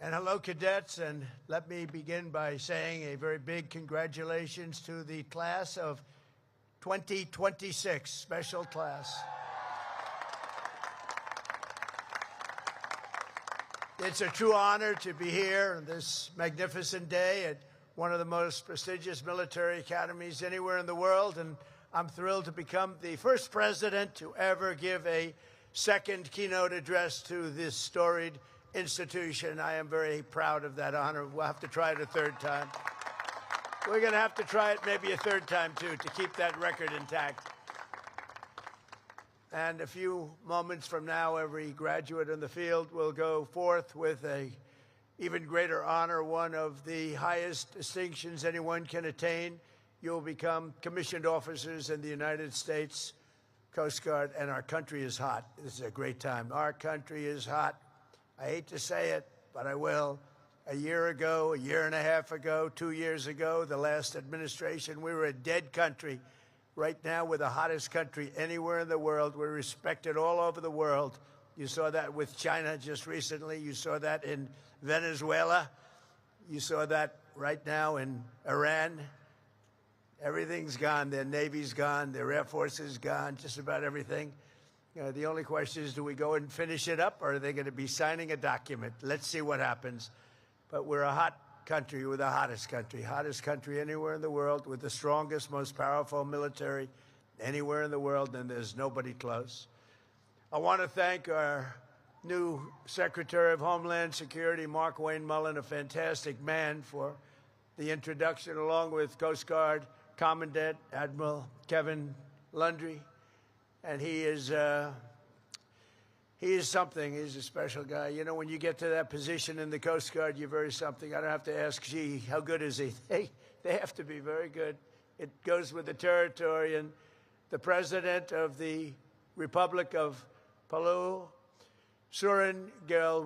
it. And hello, cadets. And let me begin by saying a very big congratulations to the class of 2026, special class. It's a true honor to be here on this magnificent day at one of the most prestigious military academies anywhere in the world, and I'm thrilled to become the first president to ever give a second keynote address to this storied institution. I am very proud of that honor. We'll have to try it a third time. We're going to have to try it maybe a third time, too, to keep that record intact. And a few moments from now, every graduate in the field will go forth with a even greater honor, one of the highest distinctions anyone can attain. You'll become commissioned officers in the United States Coast Guard, and our country is hot. This is a great time. Our country is hot. I hate to say it, but I will. A year ago, a year and a half ago, 2 years ago, the last administration, we were a dead country. Right now, we're the hottest country anywhere in the world. We're respected all over the world. You saw that with China just recently. You saw that in Venezuela. You saw that right now in Iran. Everything's gone. Their Navy's gone. Their Air Force is gone. Just about everything. The only question is, do we go and finish it up, or are they going to be signing a document? Let's see what happens. But we're a hot country. We're the hottest country anywhere in the world, with the strongest, most powerful military anywhere in the world, and there's nobody close. I want to thank our new Secretary of Homeland Security, Mark Wayne Mullen, a fantastic man, for the introduction, along with Coast Guard Commandant Admiral Kevin Lundy. And he is something. He's a special guy. You know, when you get to that position in the Coast Guard, you're very something. I don't have to ask, gee, how good is he? They have to be very good. It goes with the territory. And the President of the Republic of Palau, Surin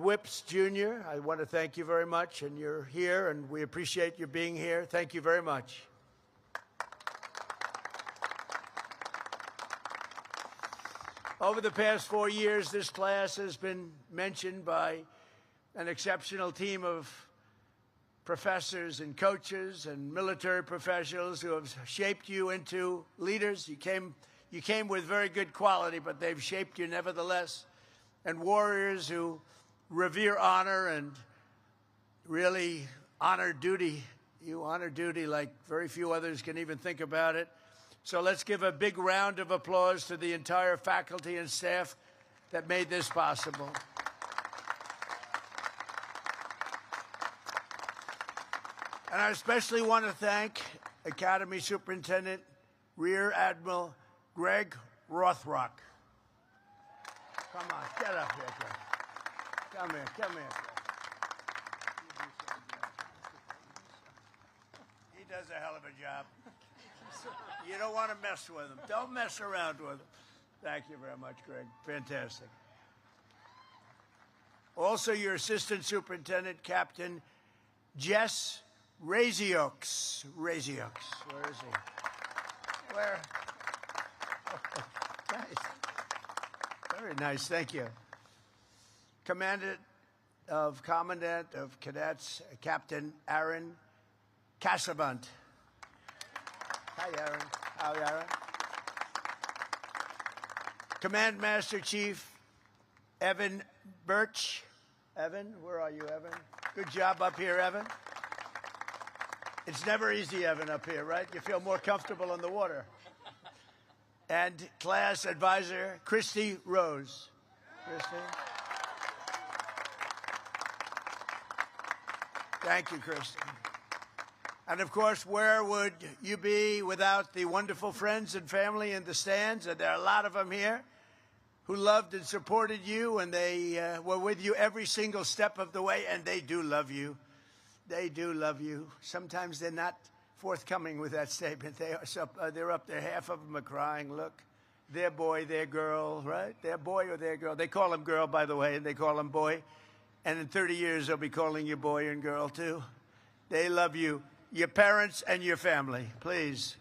Whips Jr., I want to thank you very much. And you're here, and we appreciate your being here. Thank you very much. Over the past 4 years, this class has been mentioned by an exceptional team of professors and coaches and military professionals who have shaped you into leaders. You came with very good quality, but they've shaped you nevertheless. And warriors who revere honor and really honor duty. You honor duty like very few others can even think about it. So let's give a big round of applause to the entire faculty and staff that made this possible. And I especially want to thank Academy Superintendent Rear Admiral Greg Rothrock. Come on, get up here, Greg. Come here, come here. He does a hell of a job. You don't want to mess with him. Don't mess around with him. Thank you very much, Greg. Fantastic. Also, your Assistant Superintendent, Captain Jess Razioux. Where is he? Where? Oh, nice. Very nice. Thank you. Commandant of Cadets, Captain Aaron Casabant. Hi, Aaron. How, Aaron? Command Master Chief Evan Birch. Evan, where are you, Evan? Good job up here, Evan. It's never easy, Evan, up here, right? You feel more comfortable on the water. And class advisor Christy Rose. Christy. Thank you, Christy. And of course, where would you be without the wonderful friends and family in the stands? And there are a lot of them here who loved and supported you, and they were with you every single step of the way, and they do love you. They do love you. Sometimes they're not forthcoming with that statement. They're up there. Half of them are crying. Look, their boy, their girl, right? Their boy or their girl. They call him girl, by the way, and they call him boy. And in 30 years, they'll be calling you boy and girl, too. They love you. Your parents and your family, please.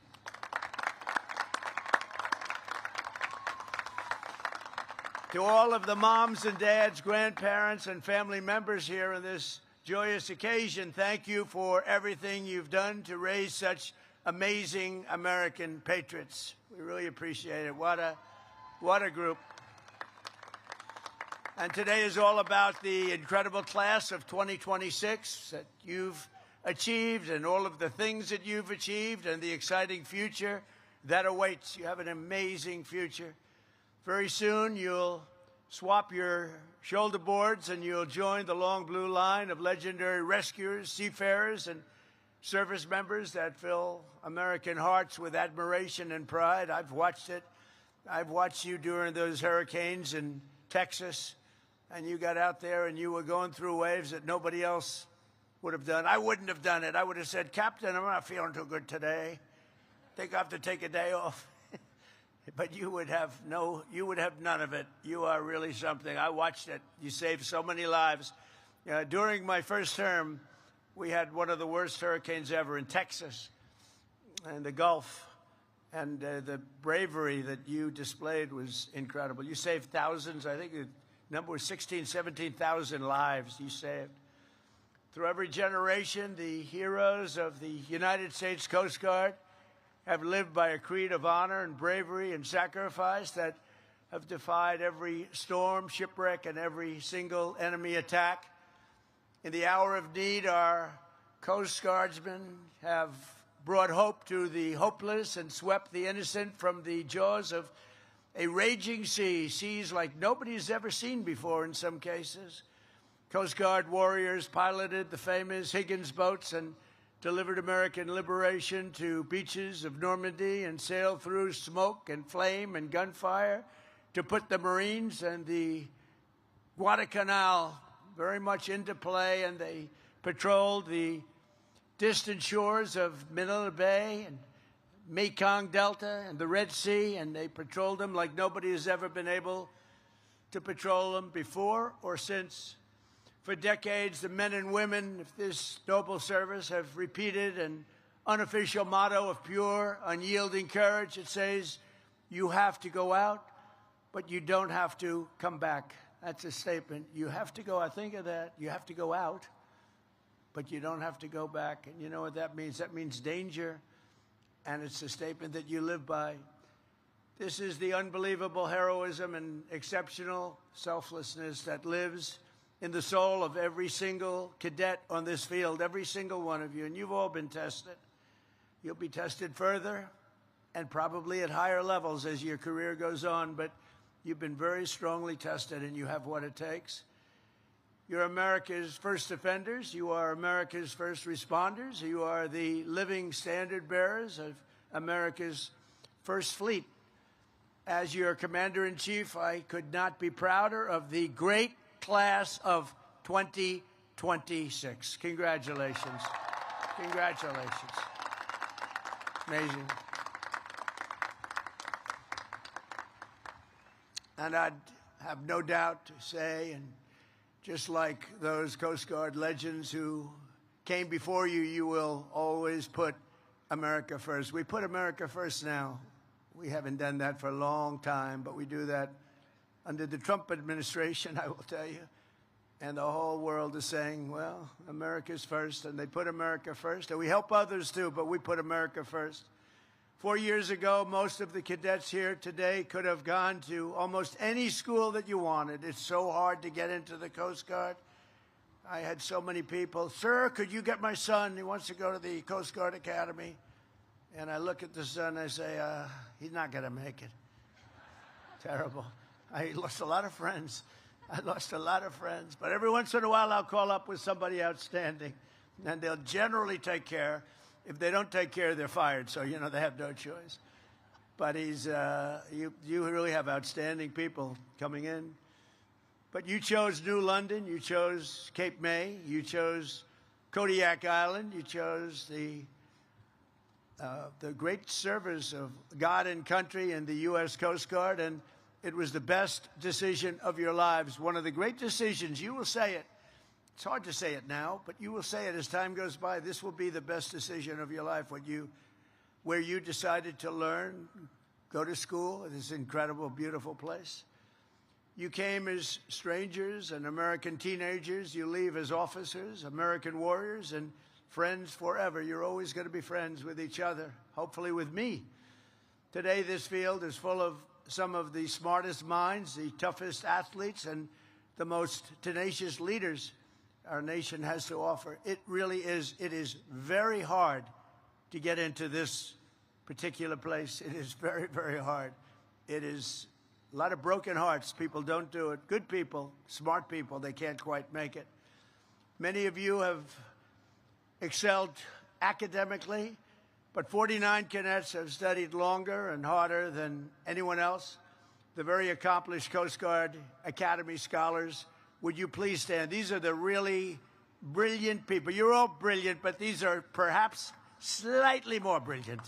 To all of the moms and dads, grandparents, and family members here on this joyous occasion, thank you for everything you've done to raise such amazing American patriots. We really appreciate it. What a group. And today is all about the incredible class of 2026 that you've achieved and all of the things that you've achieved and the exciting future that awaits. You have an amazing future. Very soon you'll swap your shoulder boards and you'll join the long blue line of legendary rescuers, seafarers, and service members that fill American hearts with admiration and pride. I've watched it. I've watched you during those hurricanes in Texas, and you got out there and you were going through waves that nobody else would have done. I wouldn't have done it. I would have said, Captain, I'm not feeling too good today. I think I have to take a day off. But you would have none of it. You are really something. I watched it. You saved so many lives. During my first term, we had one of the worst hurricanes ever in Texas and the Gulf. And the bravery that you displayed was incredible. You saved thousands. I think the number was 17,000 lives you saved. Through every generation, the heroes of the United States Coast Guard have lived by a creed of honor and bravery and sacrifice that have defied every storm, shipwreck, and every single enemy attack. In the hour of need, our Coast Guardsmen have brought hope to the hopeless and swept the innocent from the jaws of a raging sea, seas like nobody has ever seen before in some cases. Coast Guard warriors piloted the famous Higgins boats and delivered American liberation to beaches of Normandy and sailed through smoke and flame and gunfire to put the Marines and the Guadalcanal very much into play, and they patrolled the distant shores of Manila Bay and Mekong Delta and the Red Sea, and they patrolled them like nobody has ever been able to patrol them before or since. For decades, the men and women of this noble service have repeated an unofficial motto of pure, unyielding courage. It says, you have to go out but you don't have to come back. That's a statement. You have to go, I think of that, you have to go out, but you don't have to go back. And you know what that means? That means danger, and it's a statement that you live by. This is the unbelievable heroism and exceptional selflessness that lives in the soul of every single cadet on this field, every single one of you. And you've all been tested. You'll be tested further and probably at higher levels as your career goes on, but you've been very strongly tested and you have what it takes. You're America's first defenders. You are America's first responders. You are the living standard bearers of America's first fleet. As your commander-in-chief, I could not be prouder of the great class of 2026. Congratulations. Congratulations. Amazing. And I'd have no doubt to say, and just like those Coast Guard legends who came before you, you will always put America first. We put America first now. We haven't done that for a long time, but we do that under the Trump administration, I will tell you. And the whole world is saying, well, America's first, and they put America first. And we help others too, but we put America first. 4 years ago, most of the cadets here today could have gone to almost any school that you wanted. It's so hard to get into the Coast Guard. I had so many people, sir, could you get my son? He wants to go to the Coast Guard Academy. And I look at the son, and I say, he's not going to make it. Terrible. I lost a lot of friends. I lost a lot of friends. But every once in a while, I'll call up with somebody outstanding, and they'll generally take care. If they don't take care, they're fired. So, you know, they have no choice. But you really have outstanding people coming in. But you chose New London. You chose Cape May. You chose Kodiak Island. You chose the great service of God and country and the U.S. Coast Guard, and it was the best decision of your lives. One of the great decisions, you will say it. It's hard to say it now, but you will say it as time goes by. This will be the best decision of your life, where you decided to learn, go to school in this incredible, beautiful place. You came as strangers and American teenagers. You leave as officers, American warriors, and friends forever. You're always going to be friends with each other, hopefully with me. Today, this field is full of some of the smartest minds, the toughest athletes, and the most tenacious leaders our nation has to offer. It really is. It is very hard to get into this particular place. It is very, very hard. It is a lot of broken hearts. People don't do it. Good people, smart people, they can't quite make it. Many of you have excelled academically, but 49 cadets have studied longer and harder than anyone else. The very accomplished Coast Guard Academy scholars, would you please stand? These are the really brilliant people. You're all brilliant, but these are perhaps slightly more brilliant.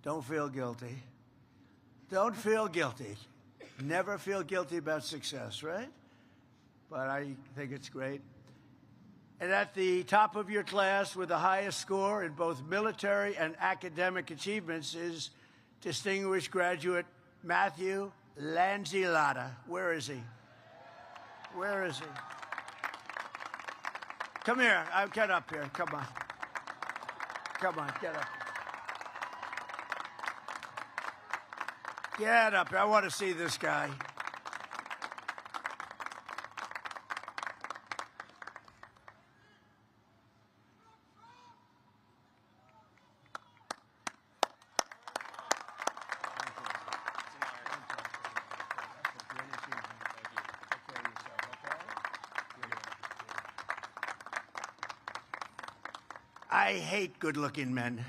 Don't feel guilty. Don't feel guilty. Never feel guilty about success, right? But I think it's great. And at the top of your class with the highest score in both military and academic achievements is distinguished graduate Matthew Lanzillotta. Where is he? Where is he? Come here. Get up here. Come on. Come on, get up. Get up here. I want to see this guy. I hate good-looking men.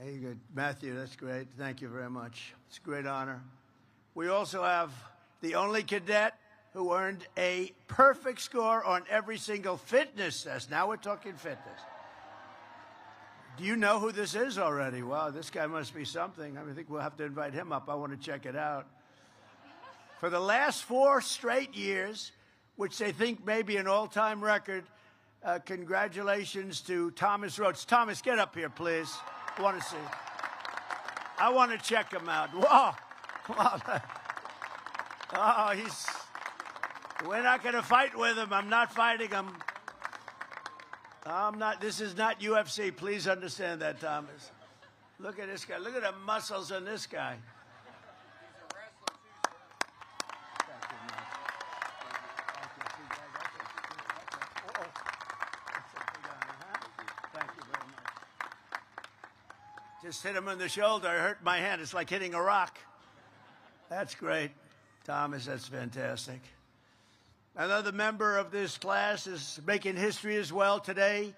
Very good. Matthew, that's great. Thank you very much. It's a great honor. We also have the only cadet who earned a perfect score on every single fitness test. Now we're talking fitness. Do you know who this is already? Wow, this guy must be something. I think we'll have to invite him up. I want to check it out. For the last 4 straight years, which they think may be an all-time record, congratulations to Thomas Rhodes. Thomas, get up here, please. I want to see. I want to check him out. Whoa. Oh, we're not going to fight with him. I'm not fighting him. I'm not. This is not UFC. Please understand that, Thomas. Look at this guy. Look at the muscles on this guy. Just hit him in the shoulder. I hurt my hand. It's like hitting a rock. That's great. Thomas, that's fantastic. Another member of this class is making history as well today.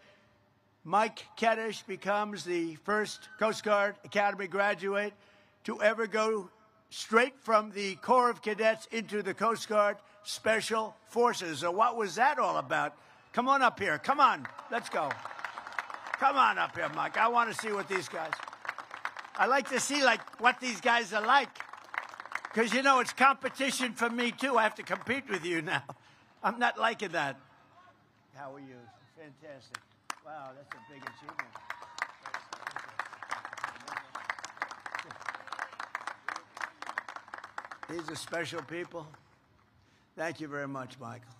Mike Kaddish becomes the first Coast Guard Academy graduate to ever go straight from the Corps of Cadets into the Coast Guard Special Forces. So what was that all about? Come on up here. Come on. Let's go. Come on up here, Mike. I want to see what these guys... I like to see, what these guys are like. Because, it's competition for me, too. I have to compete with you now. I'm not liking that. How are you? Fantastic. Wow, that's a big achievement. These are special people. Thank you very much, Michael.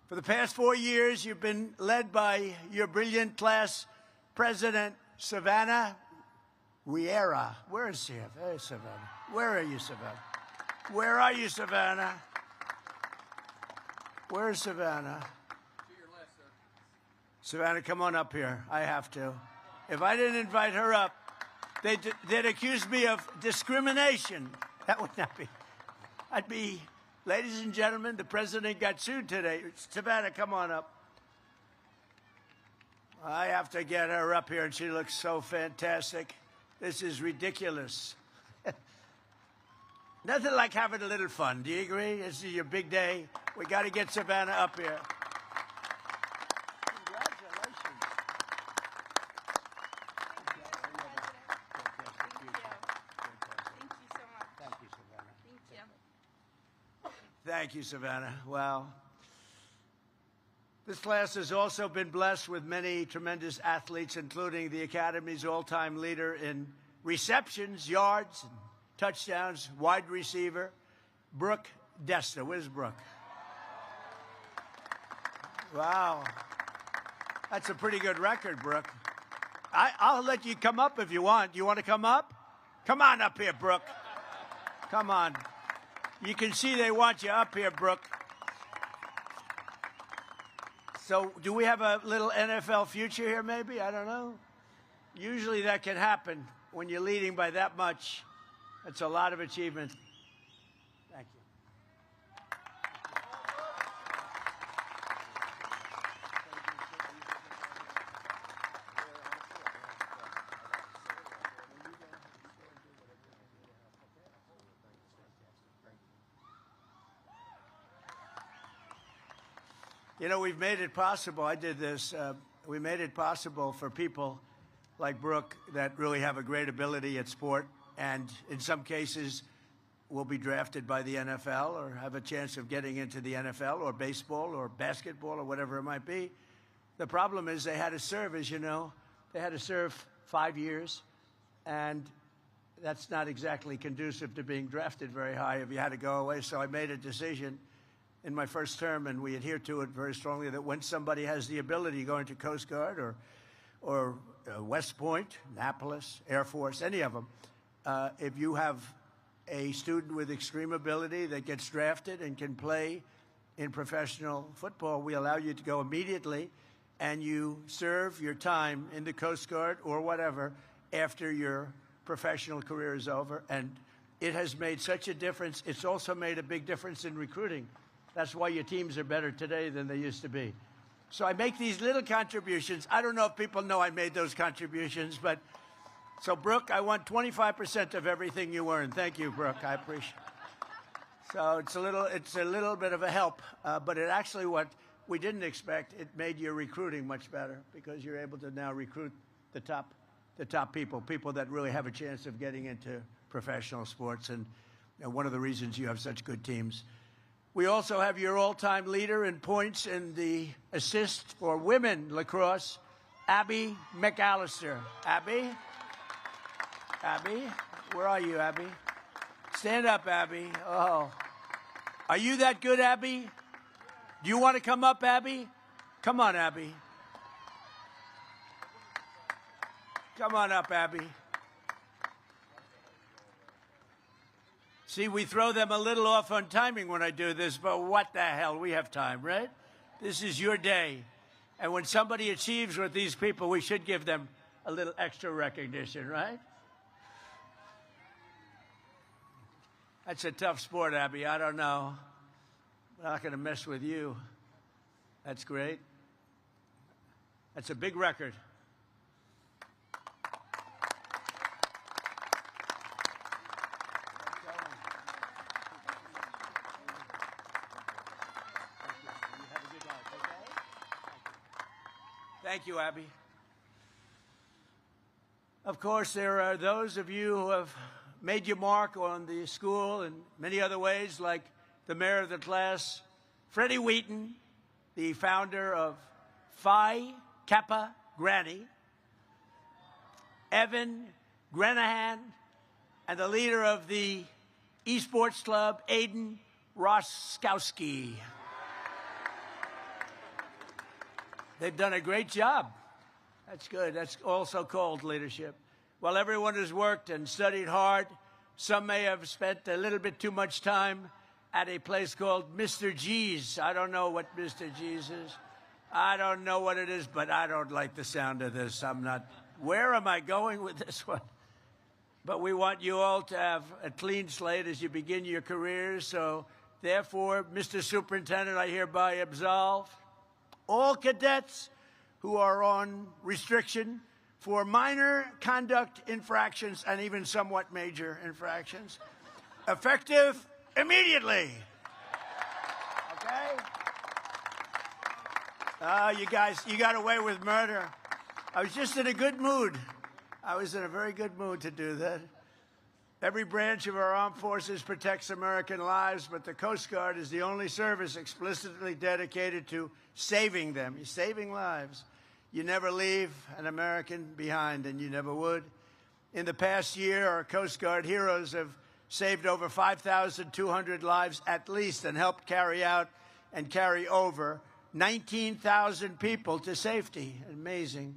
For the past 4 years, you've been led by your brilliant class president, Savannah Riera. Where is she? Hey, Savannah. Where are you, Savannah? Where are you, Savannah? Where's Savannah? To your left, sir. Savannah, come on up here. I have to. If I didn't invite her up, they'd accuse me of discrimination. That would not be. I'd be, ladies and gentlemen, the president got sued today. Savannah, come on up. I have to get her up here, and she looks so fantastic. This is ridiculous. Nothing like having a little fun. Do you agree? This is your big day. We got to get Savannah up here. Congratulations. Thank you so much. Thank you, Savannah. Thank you. Thank you, Savannah. Well, this class has also been blessed with many tremendous athletes, including the Academy's all-time leader in receptions, yards, and touchdowns, wide receiver, Brooke Desta. Where's Brooke? Wow. That's a pretty good record, Brooke. I'll let you come up if you want. You want to come up? Come on up here, Brooke. Come on. You can see they want you up here, Brooke. So do we have a little NFL future here, maybe? I don't know. Usually that can happen when you're leading by that much. That's a lot of achievement. Thank you. We've made it possible. I did this. We made it possible for people like Brooke that really have a great ability at sport, and in some cases will be drafted by the NFL or have a chance of getting into the NFL or baseball or basketball or whatever it might be. The problem is they had to serve, as you know. They had to serve 5 years, and that's not exactly conducive to being drafted very high if you had to go away. So I made a decision in my first term, and we adhere to it very strongly, that when somebody has the ability going to Coast Guard or West Point, Annapolis, Air Force, any of them, if you have a student with extreme ability that gets drafted and can play in professional football, we allow you to go immediately, and you serve your time in the Coast Guard or whatever after your professional career is over. And it has made such a difference. It's also made a big difference in recruiting. That's why your teams are better today than they used to be. So I make these little contributions. I don't know if people know I made those contributions, but so, Brooke, I want 25% of everything you earn. Thank you, Brooke. I appreciate it. So it's a little bit of a help, but it actually, what we didn't expect, it made your recruiting much better because you're able to now recruit the top people that really have a chance of getting into professional sports, and one of the reasons you have such good teams. We also have your all-time leader in points in the assist for women lacrosse, Abby McAllister. Abby, where are you, Abby? Stand up, Abby. Oh, are you that good, Abby? Do you want to come up, Abby? Come on, Abby. Come on up, Abby. See, we throw them a little off on timing when I do this, but what the hell? We have time, right? This is your day. And when somebody achieves with these people, we should give them a little extra recognition, right? That's a tough sport, Abby. I don't know. I'm not going to mess with you. That's great. That's a big record. Thank you, Abby. Of course, there are those of you who have made your mark on the school in many other ways, like the mayor of the class, Freddie Wheaton, the founder of Phi Kappa Granny, Evan Granahan, and the leader of the esports club, Aiden Roskowski. They've done a great job. That's good. That's also called leadership. While everyone has worked and studied hard, some may have spent a little bit too much time at a place called Mr. G's. I don't know what Mr. G's is. I don't know what it is, but I don't like the sound of this. I'm not. Where am I going with this one? But we want you all to have a clean slate as you begin your careers. So, therefore, Mr. Superintendent, I hereby absolve all cadets who are on restriction for minor conduct infractions and even somewhat major infractions, effective immediately. Okay? You guys, you got away with murder. I was just in a good mood. I was in a very good mood to do that. Every branch of our armed forces protects American lives, but the Coast Guard is the only service explicitly dedicated to saving them. You're saving lives. You never leave an American behind, and you never would. In the past year, our Coast Guard heroes have saved over 5,200 lives at least and helped carry out and carry over 19,000 people to safety. Amazing.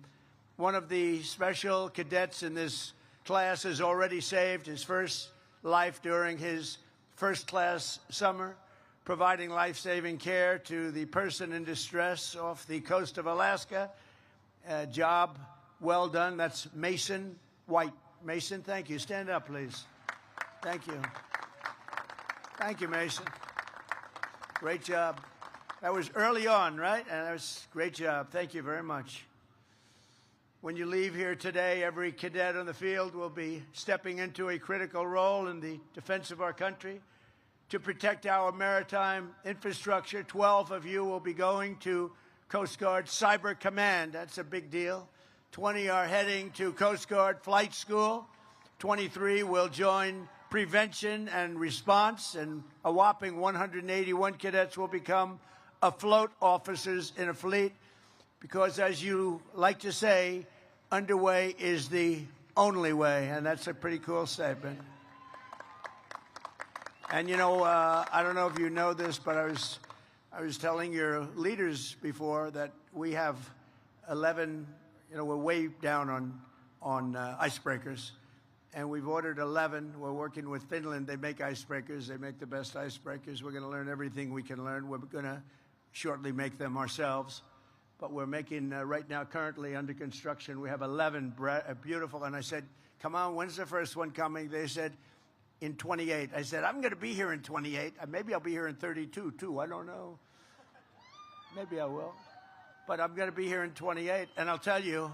One of the special cadets in this class has already saved his first life during his first-class summer, providing life-saving care to the person in distress off the coast of Alaska. Job well done. That's Mason White. Mason, thank you. Stand up, please. Thank you. Thank you, Mason. Great job. That was early on, right? And that was a great job. Thank you very much. When you leave here today, every cadet on the field will be stepping into a critical role in the defense of our country. To protect our maritime infrastructure, 12 of you will be going to Coast Guard Cyber Command. That's a big deal. 20 are heading to Coast Guard Flight School. 23 will join Prevention and Response, and a whopping 181 cadets will become afloat officers in a fleet, because, as you like to say, underway is the only way, and that's a pretty cool statement. And, you know, I don't know if you know this, but I was telling your leaders before that we have 11, you know, we're way down on icebreakers, and we've ordered 11. We're working with Finland. They make icebreakers. They make the best icebreakers. We're going to learn everything we can learn. We're going to shortly make them ourselves. But we're making, right now, currently under construction, we have 11 beautiful. And I said, come on, when's the first one coming? They said, in 28. I said, I'm going to be here in 28. Maybe I'll be here in 32, too. I don't know. Maybe I will. But I'm going to be here in 28. And I'll tell you,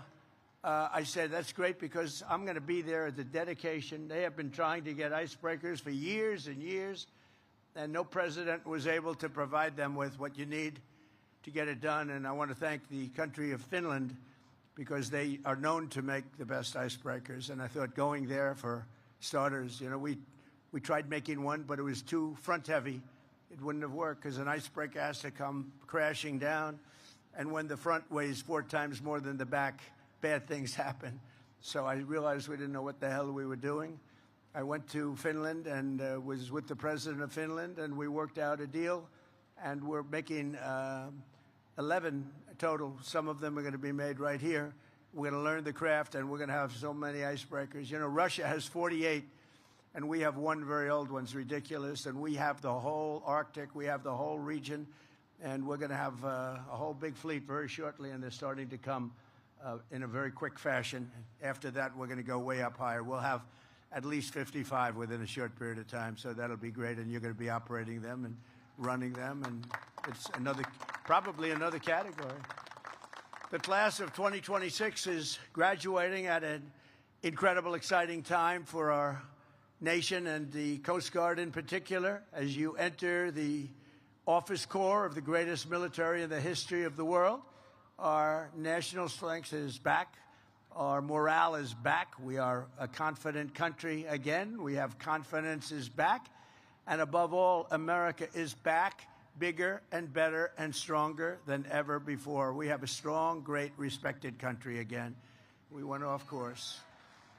I said, that's great, because I'm going to be there at the dedication. They have been trying to get icebreakers for years and years. and no president was able to provide them with what you need to get it done. And I want to thank the country of Finland, because they are known to make the best icebreakers. And I thought going there, for starters, you know, we tried making one, but it was too front heavy. It wouldn't have worked, because an icebreaker has to come crashing down. And when the front weighs 4 times more than the back, bad things happen. So I realized we didn't know what the hell we were doing. I went to Finland and was with the president of Finland, and we worked out a deal. And we're making 11 total. Some of them are going to be made right here. We're going to learn the craft, and we're going to have so many icebreakers. You know, Russia has 48, and we have one very old one. It's ridiculous. And we have the whole Arctic. We have the whole region. And we're going to have a whole big fleet very shortly, and they're starting to come in a very quick fashion. After that, we're going to go way up higher. We'll have at least 55 within a short period of time, so that'll be great. And you're going to be operating them and running them, and it's probably another category. The class of 2026 is graduating at an incredible, exciting time for our nation and the Coast Guard in particular. As you enter the office corps of the greatest military in the history of the world, our national strength is back. Our morale is back. We are a confident country again. We have confidence is back. And above all, America is back, bigger and better and stronger than ever before. We have a strong, great, respected country again. We went off course.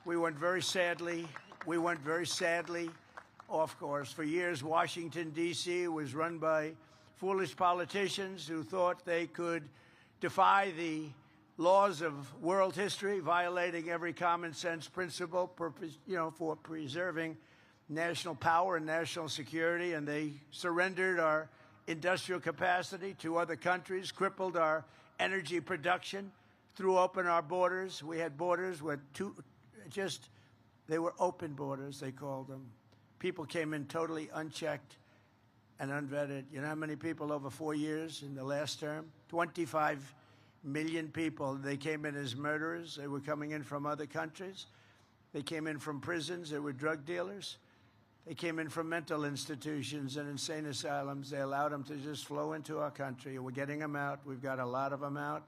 We went very sadly off course. For years, Washington, D.C. was run by foolish politicians who thought they could defy the laws of world history, violating every common sense principle, for preserving national power and national security. And they surrendered our industrial capacity to other countries, crippled our energy production, threw open our borders. We had borders with they were open borders, they called them. People came in totally unchecked and unvetted. You know how many people over 4 years in the last term? 25 million people. They came in as murderers. They were coming in from other countries. They came in from prisons. They were drug dealers. They came in from mental institutions and insane asylums. They allowed them to just flow into our country. We're getting them out. We've got a lot of them out.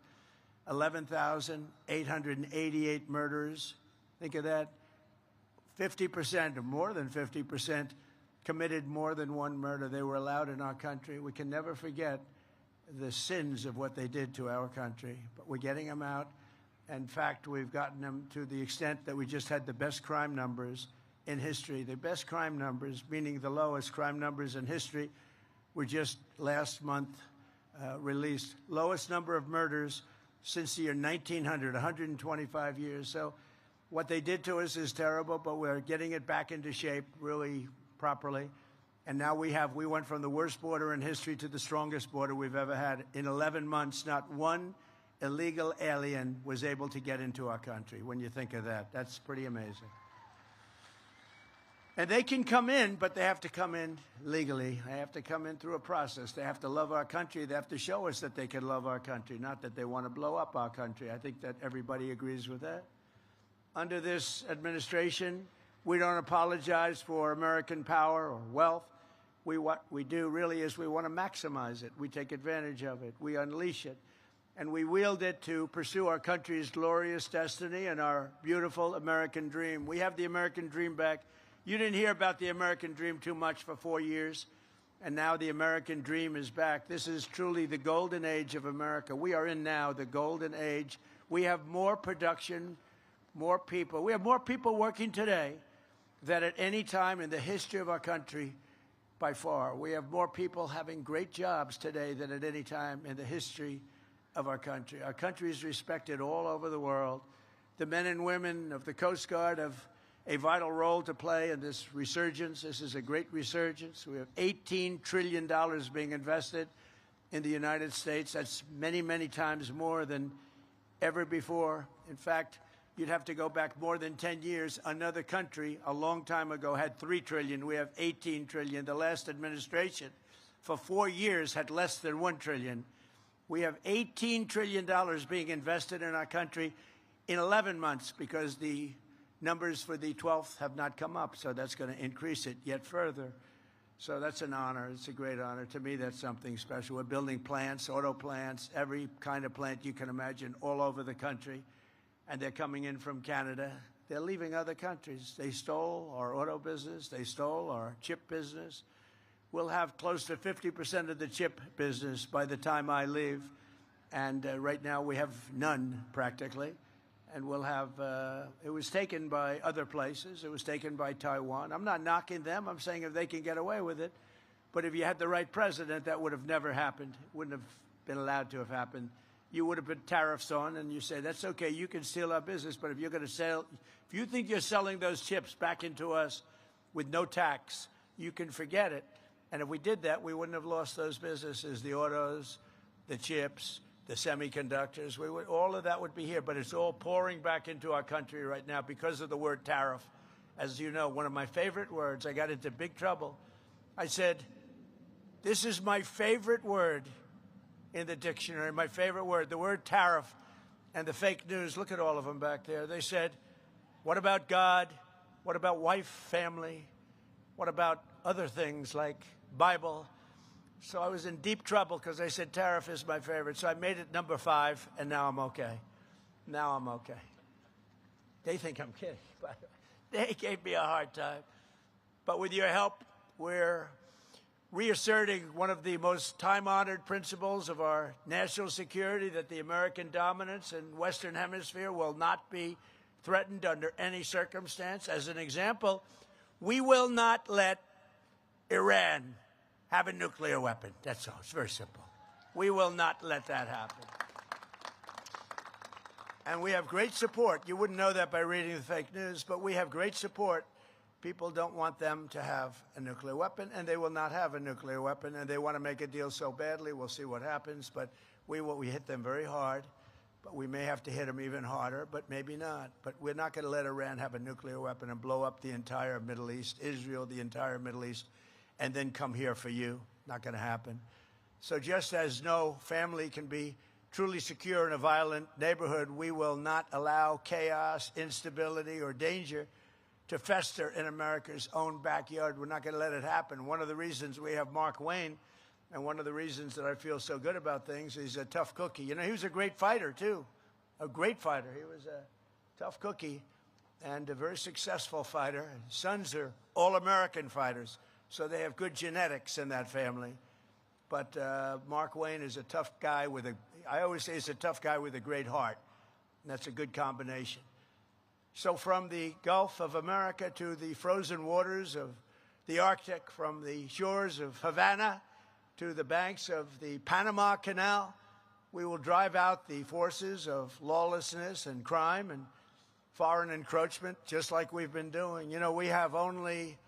11,888 murderers. Think of that. 50%, or more than 50%, committed more than one murder. They were allowed in our country. We can never forget the sins of what they did to our country, but we're getting them out. In fact, we've gotten them to the extent that we just had the best crime numbers in history. The best crime numbers, meaning the lowest crime numbers in history, were just last month released. Lowest number of murders since the year 1900, 125 years. So what they did to us is terrible, but we're getting it back into shape really properly. And now we went from the worst border in history to the strongest border we've ever had. In 11 months, not one illegal alien was able to get into our country. When you think of that, that's pretty amazing. And they can come in, but they have to come in legally. They have to come in through a process. They have to love our country. They have to show us that they can love our country, not that they want to blow up our country. I think that everybody agrees with that. Under this administration, we don't apologize for American power or wealth. What we do really is we want to maximize it. We take advantage of it. We unleash it. And we wield it to pursue our country's glorious destiny and our beautiful American dream. We have the American dream back. You didn't hear about the American dream too much for 4 years, and now the American dream is back. This is truly the golden age of America. We are in now the golden age. We have more production, more people. We have more people working today than at any time in the history of our country by far. We have more people having great jobs today than at any time in the history of our country. Our country is respected all over the world. The men and women of the Coast Guard have a vital role to play in this resurgence. This is a great resurgence. We have $18 trillion being invested in the United States. That's many, many times more than ever before. In fact, you'd have to go back more than 10 years. Another country a long time ago had $3 trillion. We have $18 trillion. The last administration for 4 years had less than $1 trillion. We have $18 trillion being invested in our country in 11 months because the numbers for the 12th have not come up, so that's going to increase it yet further. So that's an honor. It's a great honor. To me, that's something special. We're building plants, auto plants, every kind of plant you can imagine all over the country. And they're coming in from Canada. They're leaving other countries. They stole our auto business. They stole our chip business. We'll have close to 50% of the chip business by the time I leave. And right now we have none, practically. And we'll have, it was taken by other places. It was taken by Taiwan. I'm not knocking them. I'm saying if they can get away with it. But if you had the right president, that would have never happened. It wouldn't have been allowed to have happened. You would have put tariffs on, and you say, that's okay, you can steal our business, but if you're going to sell, if you think you're selling those chips back into us with no tax, you can forget it. And if we did that, we wouldn't have lost those businesses, the autos, the chips, the semiconductors. All of that would be here, but it's all pouring back into our country right now because of the word tariff. As you know, one of my favorite words, I got into big trouble. I said, this is my favorite word in the dictionary, my favorite word, the word tariff. And the fake news, look at all of them back there. They said, what about God? What about wife, family? What about other things like Bible? So I was in deep trouble because they said tariff is my favorite. So I made it number 5, and now I'm okay. Now I'm okay. They think I'm kidding, but they gave me a hard time. But with your help, we're reasserting one of the most time-honored principles of our national security, that the American dominance in Western Hemisphere will not be threatened under any circumstance. As an example, we will not let Iran have a nuclear weapon. That's all. It's very simple. We will not let that happen. And we have great support. You wouldn't know that by reading the fake news, but we have great support. People don't want them to have a nuclear weapon, and they will not have a nuclear weapon, and they want to make a deal so badly. We'll see what happens, but we hit them very hard, but we may have to hit them even harder, but maybe not. But we're not going to let Iran have a nuclear weapon and blow up the entire Middle East, Israel, the entire Middle East, and then come here for you. Not going to happen. So just as no family can be truly secure in a violent neighborhood, we will not allow chaos, instability, or danger to fester in America's own backyard. We're not going to let it happen. One of the reasons we have Mark Wayne, and one of the reasons that I feel so good about things, he's a tough cookie. You know, he was a great fighter, too. A great fighter. He was a tough cookie and a very successful fighter. His sons are all-American fighters, so they have good genetics in that family. But Mark Wayne is a tough guy with I always say he's a tough guy with a great heart. And that's a good combination. So from the Gulf of America to the frozen waters of the Arctic, from the shores of Havana to the banks of the Panama Canal, we will drive out the forces of lawlessness and crime and foreign encroachment, just like we've been doing. You know, we have only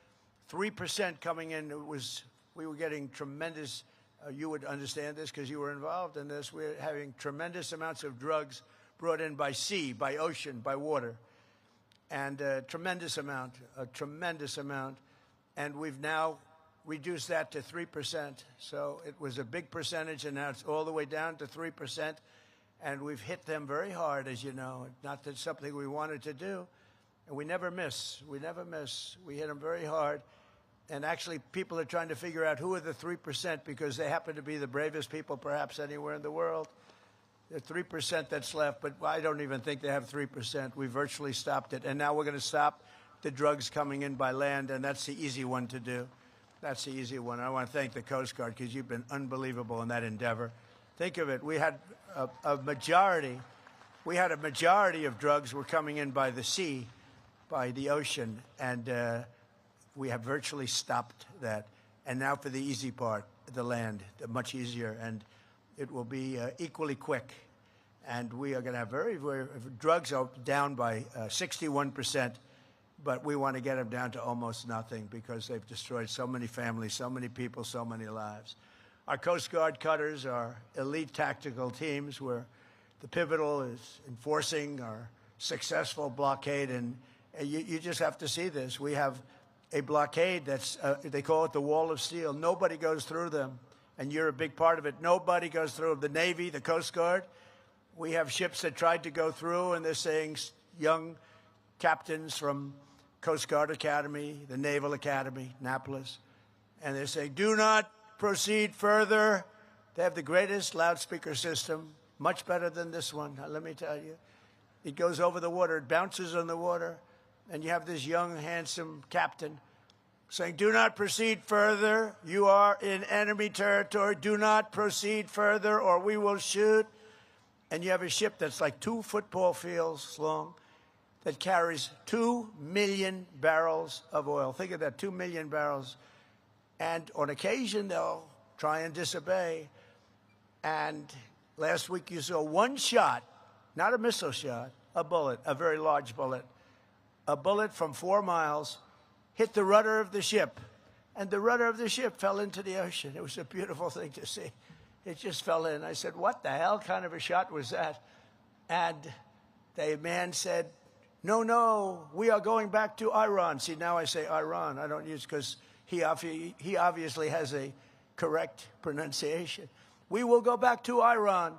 3% coming in. We were getting tremendous, you would understand this because you were involved in this, we're having tremendous amounts of drugs brought in by sea, by ocean, by water. And a tremendous amount. And we've now reduced that to 3%. So it was a big percentage, and now it's all the way down to 3%. And we've hit them very hard, as you know. Not that it's something we wanted to do. And we never miss. We never miss. We hit them very hard. And actually, people are trying to figure out who are the 3% because they happen to be the bravest people perhaps anywhere in the world. The 3% that's left, but I don't even think they have 3%. We virtually stopped it. And now we're going to stop the drugs coming in by land, and that's the easy one to do. That's the easy one. I want to thank the Coast Guard because you've been unbelievable in that endeavor. Think of it. We had a majority of drugs were coming in by the sea, by the ocean, and we have virtually stopped that. And now for the easy part, the land, much easier, and it will be equally quick. And we are going to have drugs are down by 61%, but we want to get them down to almost nothing because they've destroyed so many families, so many people, so many lives. Our Coast Guard cutters are elite tactical teams where the pivotal is enforcing our successful blockade. And you just have to see this. We have a blockade that's, they call it the wall of steel. Nobody goes through them. And you're a big part of it. Nobody goes through. The Navy, the Coast Guard, we have ships that tried to go through, and they're saying young captains from Coast Guard Academy, the Naval Academy, Annapolis, And they're saying, do not proceed further. They have the greatest loudspeaker system, much better than this one, let me tell you. It goes over the water, it bounces on the water, and you have this young, handsome captain saying, do not proceed further. You are in enemy territory. Do not proceed further or we will shoot. And you have a ship that's like 2 football fields long that carries 2 million barrels of oil. Think of that, 2 million barrels. And on occasion, they'll try and disobey. And last week you saw one shot, not a missile shot, a bullet, a very large bullet. A bullet from 4 miles hit the rudder of the ship, and the rudder of the ship fell into the ocean. It was a beautiful thing to see. It just fell in. I said, what the hell kind of a shot was that? And the man said, no, no, we are going back to Iran. See, now I say Iran. I don't use because he obviously has a correct pronunciation. We will go back to Iran.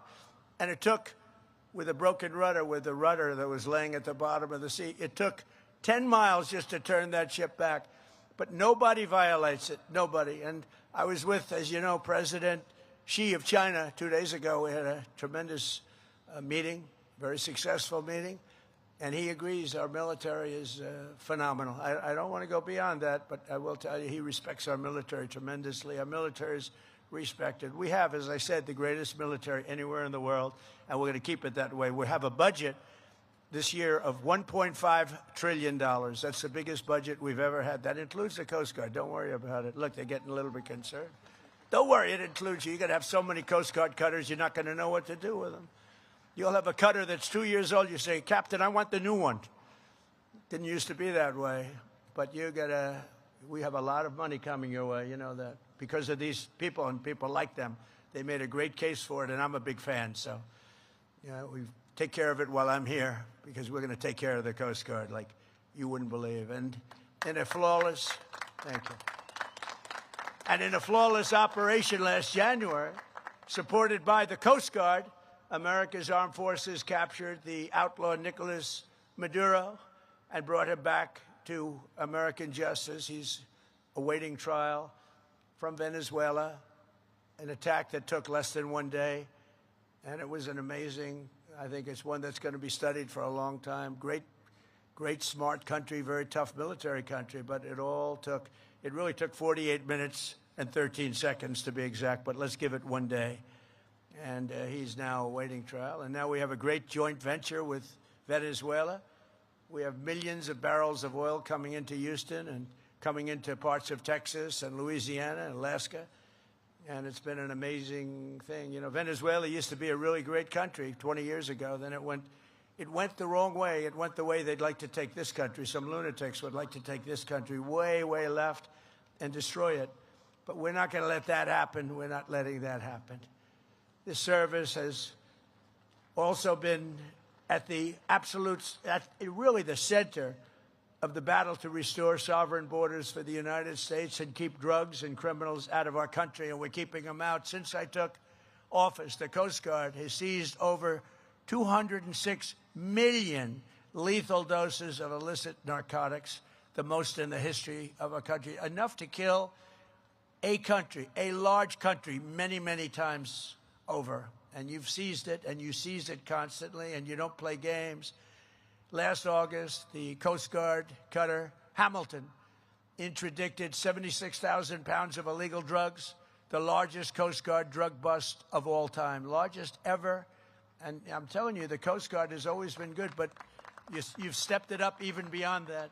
And it took, with a broken rudder, with the rudder that was laying at the bottom of the sea, it took 10 miles just to turn that ship back. But nobody violates it, nobody. And I was with, as you know, President Xi of China 2 days ago. We had a tremendous meeting, very successful meeting. And he agrees our military is phenomenal. I don't want to go beyond that, but I will tell you he respects our military tremendously. Our military is respected. We have, as I said, the greatest military anywhere in the world, and we're going to keep it that way. We have a budget this year of $1.5 trillion. That's the biggest budget we've ever had. That includes the Coast Guard. Don't worry about it. Look, they're getting a little bit concerned. Don't worry, it includes you. You're going to have so many Coast Guard cutters, you're not going to know what to do with them. You'll have a cutter that's 2 years old. You say, Captain, I want the new one. Didn't used to be that way. But we have a lot of money coming your way, you know that. Because of these people and people like them. They made a great case for it, and I'm a big fan. So, we take care of it while I'm here, because we're going to take care of the Coast Guard like you wouldn't believe. And in a flawless, thank you. And in a flawless operation last January, supported by the Coast Guard, America's armed forces captured the outlaw Nicolás Maduro and brought him back to American justice. He's awaiting trial from Venezuela, an attack that took less than 1 day. And it was an amazing, I think it's one that's going to be studied for a long time. Great, smart country, very tough military country, but it really took 48 minutes and 13 seconds to be exact, but let's give it 1 day. And he's now awaiting trial. And now we have a great joint venture with Venezuela. We have millions of barrels of oil coming into Houston and coming into parts of Texas and Louisiana and Alaska. And it's been an amazing thing. You know, Venezuela used to be a really great country 20 years ago. Then it went the wrong way. It went the way they'd like to take this country. Some lunatics would like to take this country way, way left and destroy it. But we're not going to let that happen. We're not letting that happen. This service has also been at really the center of the battle to restore sovereign borders for the United States and keep drugs and criminals out of our country, and we're keeping them out. Since I took office, the Coast Guard has seized over 206 million lethal doses of illicit narcotics, the most in the history of our country, enough to kill a country, a large country, many, many times over. And you've seized it, and you seize it constantly, and you don't play games. Last August, the Coast Guard cutter Hamilton interdicted 76,000 pounds of illegal drugs, the largest Coast Guard drug bust of all time, largest ever. And I'm telling you, the Coast Guard has always been good, but you've stepped it up even beyond that.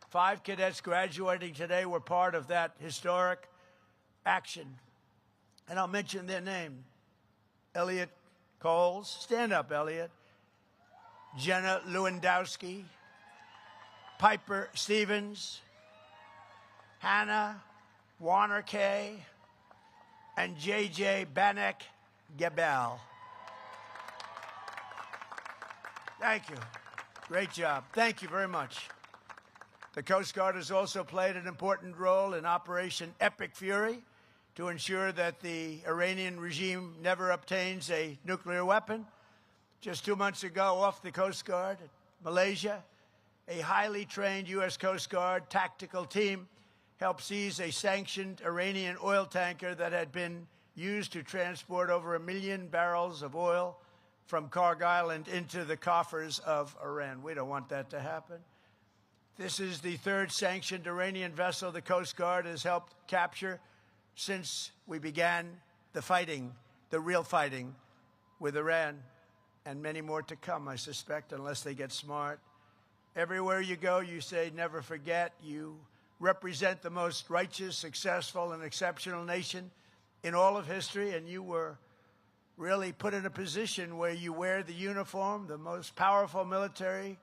5 cadets graduating today were part of that historic action. And I'll mention their name. Elliot Coles, stand up, Elliot. Jenna Lewandowski, Piper Stevens, Hannah Warner-Kay, and J.J. Banek-Gebel. Thank you. Great job. Thank you very much. The Coast Guard has also played an important role in Operation Epic Fury to ensure that the Iranian regime never obtains a nuclear weapon. Just 2 months ago, off the Coast Guard at Malaysia, a highly trained U.S. Coast Guard tactical team helped seize a sanctioned Iranian oil tanker that had been used to transport over 1 million barrels of oil from Karg Island into the coffers of Iran. We don't want that to happen. This is the third sanctioned Iranian vessel the Coast Guard has helped capture since we began the fighting, the real fighting, with Iran, and many more to come, I suspect, unless they get smart. Everywhere you go, you say, never forget. You represent the most righteous, successful, and exceptional nation in all of history, and you were really put in a position where you wear the uniform, the most powerful military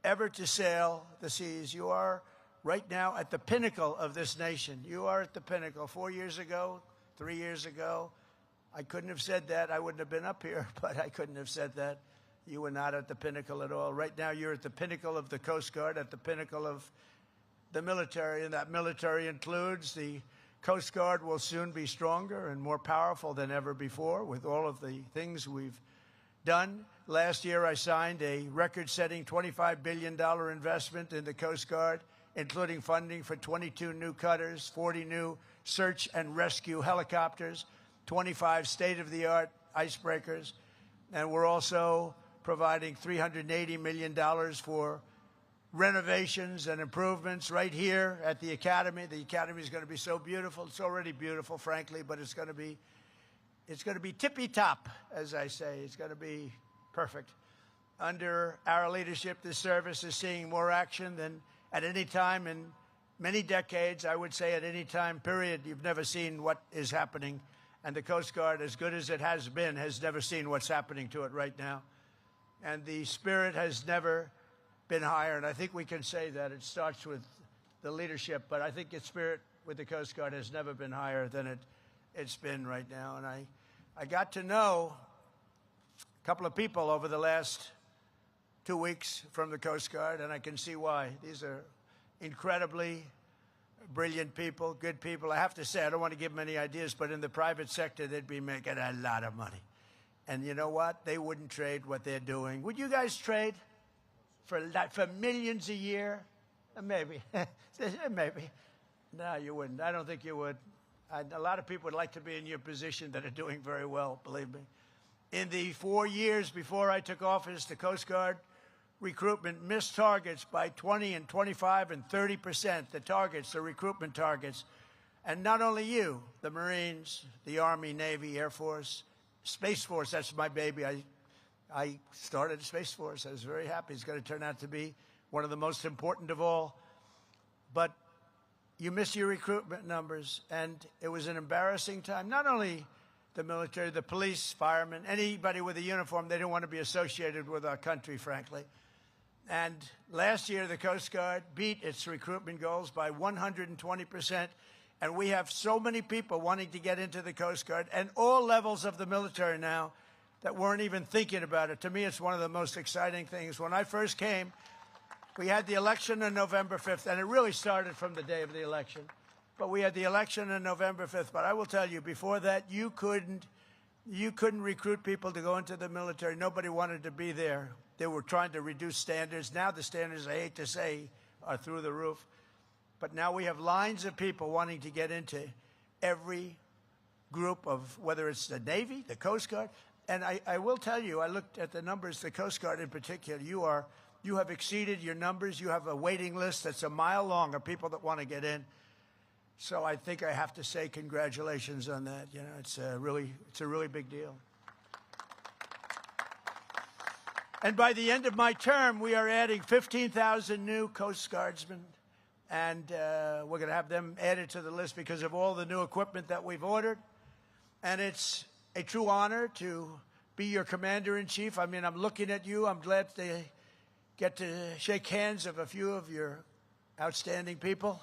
ever to sail the seas. You are right now at the pinnacle of this nation. You are at the pinnacle. 4 years ago, 3 years ago, I couldn't have said that. I wouldn't have been up here, but I couldn't have said that. You were not at the pinnacle at all. Right now, you're at the pinnacle of the Coast Guard, at the pinnacle of the military, and that military includes the Coast Guard will soon be stronger and more powerful than ever before with all of the things we've done. Last year, I signed a record-setting $25 billion investment in the Coast Guard, including funding for 22 new cutters, 40 new search and rescue helicopters, 25 state-of-the-art icebreakers, and we're also providing $380 million for renovations and improvements right here at the Academy. The Academy is going to be so beautiful. It's already beautiful, frankly, but it's going to be tippy-top, as I say. It's going to be perfect. Under our leadership, this service is seeing more action than at any time in many decades. I would say at any time, period, you've never seen what is happening. And the Coast Guard, as good as it has been, has never seen what's happening to it right now. And the spirit has never been higher. And I think we can say that. It starts with the leadership, but I think the spirit with the Coast Guard has never been higher than it's been right now. And I got to know a couple of people over the last 2 weeks from the Coast Guard, and I can see why. These are incredibly brilliant people, good people. I have to say, I don't want to give them any ideas, but in the private sector, they'd be making a lot of money. And you know what? They wouldn't trade what they're doing. Would you guys trade for millions a year? Maybe. Maybe. No, you wouldn't. I don't think you would. A lot of people would like to be in your position that are doing very well, believe me. In the 4 years before I took office, the Coast Guard recruitment missed targets by 20 and 25 and 30%, the targets, the recruitment targets. And not only you, the Marines, the Army, Navy, Air Force, Space Force, that's my baby. I started the Space Force. I was very happy. It's going to turn out to be one of the most important of all. But you miss your recruitment numbers, and it was an embarrassing time. Not only the military, the police, firemen, anybody with a uniform, they didn't want to be associated with our country, frankly. And last year, the Coast Guard beat its recruitment goals by 120%. And we have so many people wanting to get into the Coast Guard and all levels of the military now that weren't even thinking about it. To me, it's one of the most exciting things. When I first came, we had the election on November 5th, and it really started from the day of the election. But we had the election on November 5th. But I will tell you, before that, you couldn't recruit people to go into the military. Nobody wanted to be there. They were trying to reduce standards. Now the standards, I hate to say, are through the roof. But now we have lines of people wanting to get into every group of, whether it's the Navy, the Coast Guard. And I will tell you, I looked at the numbers, the Coast Guard in particular, you have exceeded your numbers. You have a waiting list that's a mile long of people that want to get in. So I think I have to say congratulations on that. You know, it's a really big deal. And by the end of my term, we are adding 15,000 new Coast Guardsmen. And we're going to have them added to the list because of all the new equipment that we've ordered. And it's a true honor to be your commander-in-chief. I mean, I'm looking at you. I'm glad to get to shake hands of a few of your outstanding people.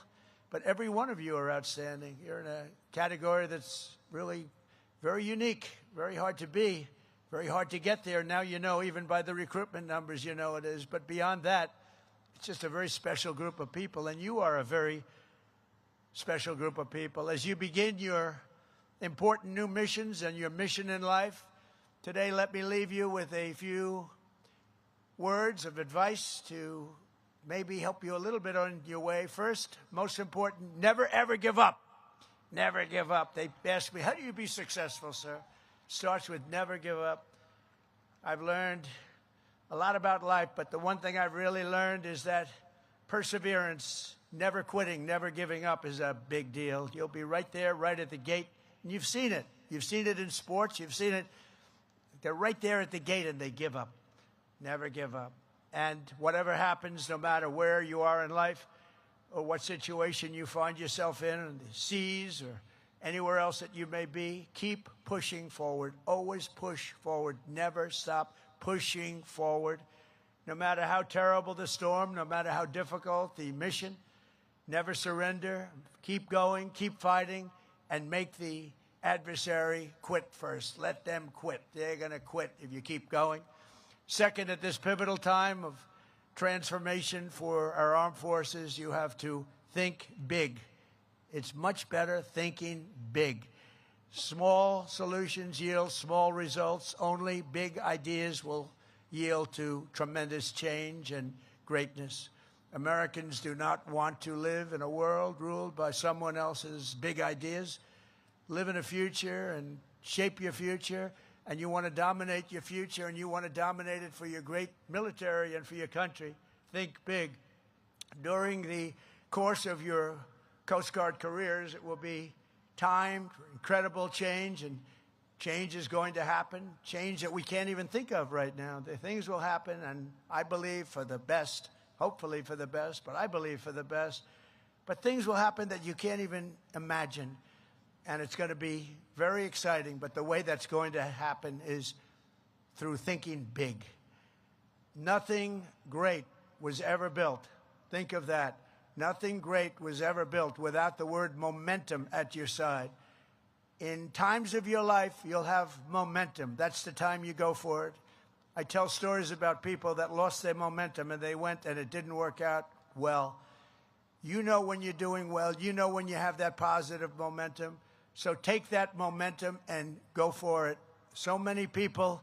But every one of you are outstanding. You're in a category that's really very unique, very hard to be, very hard to get there. Now you know, even by the recruitment numbers, you know it is. But beyond that, it's just a very special group of people, and you are a very special group of people. As you begin your important new missions and your mission in life, today let me leave you with a few words of advice to maybe help you a little bit on your way. First, most important, never ever give up. Never give up. They ask me, how do you be successful, sir? Starts with never give up. I've learned a lot about life, but the one thing I've really learned is that perseverance, never quitting, never giving up is a big deal. You'll be right there, right at the gate, and you've seen it. You've seen it in sports. You've seen it. They're right there at the gate, and they give up. Never give up. And whatever happens, no matter where you are in life or what situation you find yourself in the seas or anywhere else that you may be, keep pushing forward. Always push forward. Never stop pushing forward. No matter how terrible the storm, no matter how difficult the mission, never surrender. Keep going, keep fighting, and make the adversary quit first. Let them quit. They're going to quit if you keep going. Second, at this pivotal time of transformation for our armed forces, you have to think big. It's much better thinking big. Small solutions yield small results. Only big ideas will yield to tremendous change and greatness. Americans do not want to live in a world ruled by someone else's big ideas. Live in a future and shape your future, and you want to dominate your future, and you want to dominate it for your great military and for your country. Think big. During the course of your Coast Guard careers, it will be time for incredible change, and change is going to happen, change that we can't even think of right now. The things will happen, and I believe for the best, hopefully for the best, but I believe for the best. But things will happen that you can't even imagine, and it's going to be very exciting. But the way that's going to happen is through thinking big. Nothing great was ever built. Think of that. Nothing great was ever built without the word momentum at your side. In times of your life, you'll have momentum. That's the time you go for it. I tell stories about people that lost their momentum and they went and it didn't work out well. You know when you're doing well. You know when you have that positive momentum. So take that momentum and go for it. So many people,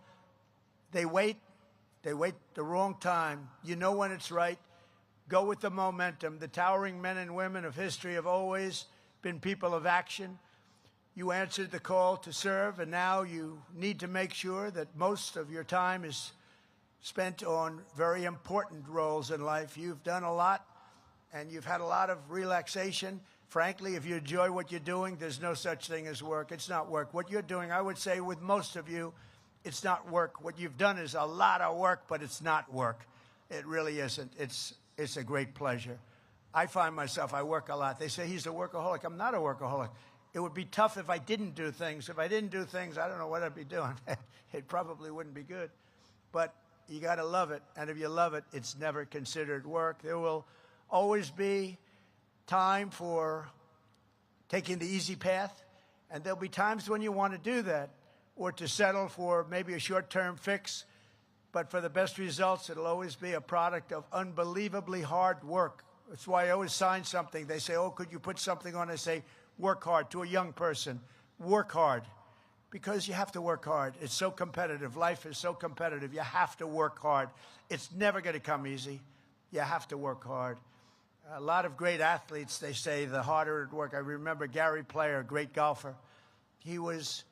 they wait the wrong time. You know when it's right. Go with the momentum. The towering men and women of history have always been people of action. You answered the call to serve, and now you need to make sure that most of your time is spent on very important roles in life. You've done a lot, and you've had a lot of relaxation. Frankly, if you enjoy what you're doing, there's no such thing as work. It's not work. What you're doing, I would say with most of you, it's not work. What you've done is a lot of work, but it's not work. It really isn't. It's a great pleasure. I find myself, I work a lot. They say he's a workaholic. I'm not a workaholic. It would be tough if I didn't do things. If I didn't do things, I don't know what I'd be doing. It probably wouldn't be good. But you got to love it. And if you love it, it's never considered work. There will always be time for taking the easy path. And there'll be times when you want to do that or to settle for maybe a short-term fix. But for the best results, it'll always be a product of unbelievably hard work. That's why I always sign something. They say, oh, could you put something on? I say, work hard. To a young person, work hard. Because you have to work hard. It's so competitive. Life is so competitive. You have to work hard. It's never going to come easy. You have to work hard. A lot of great athletes, they say, the harder it work. I remember Gary Player, a great golfer. He was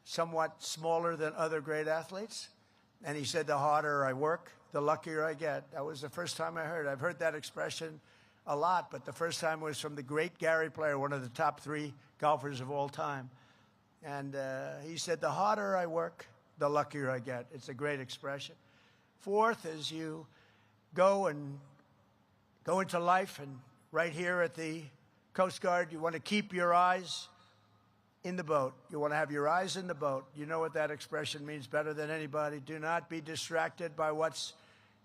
somewhat smaller than other great athletes. And he said, the harder I work, the luckier I get. That was the first time I heard it. I've heard that expression a lot, but the first time was from the great Gary Player, one of the top 3 golfers of all time. And he said, the harder I work, the luckier I get. It's a great expression. Fourth, as you go into life, and right here at the Coast Guard, you want to keep your eyes in the boat. You want to have your eyes in the boat. You know what that expression means better than anybody. Do not be distracted by what's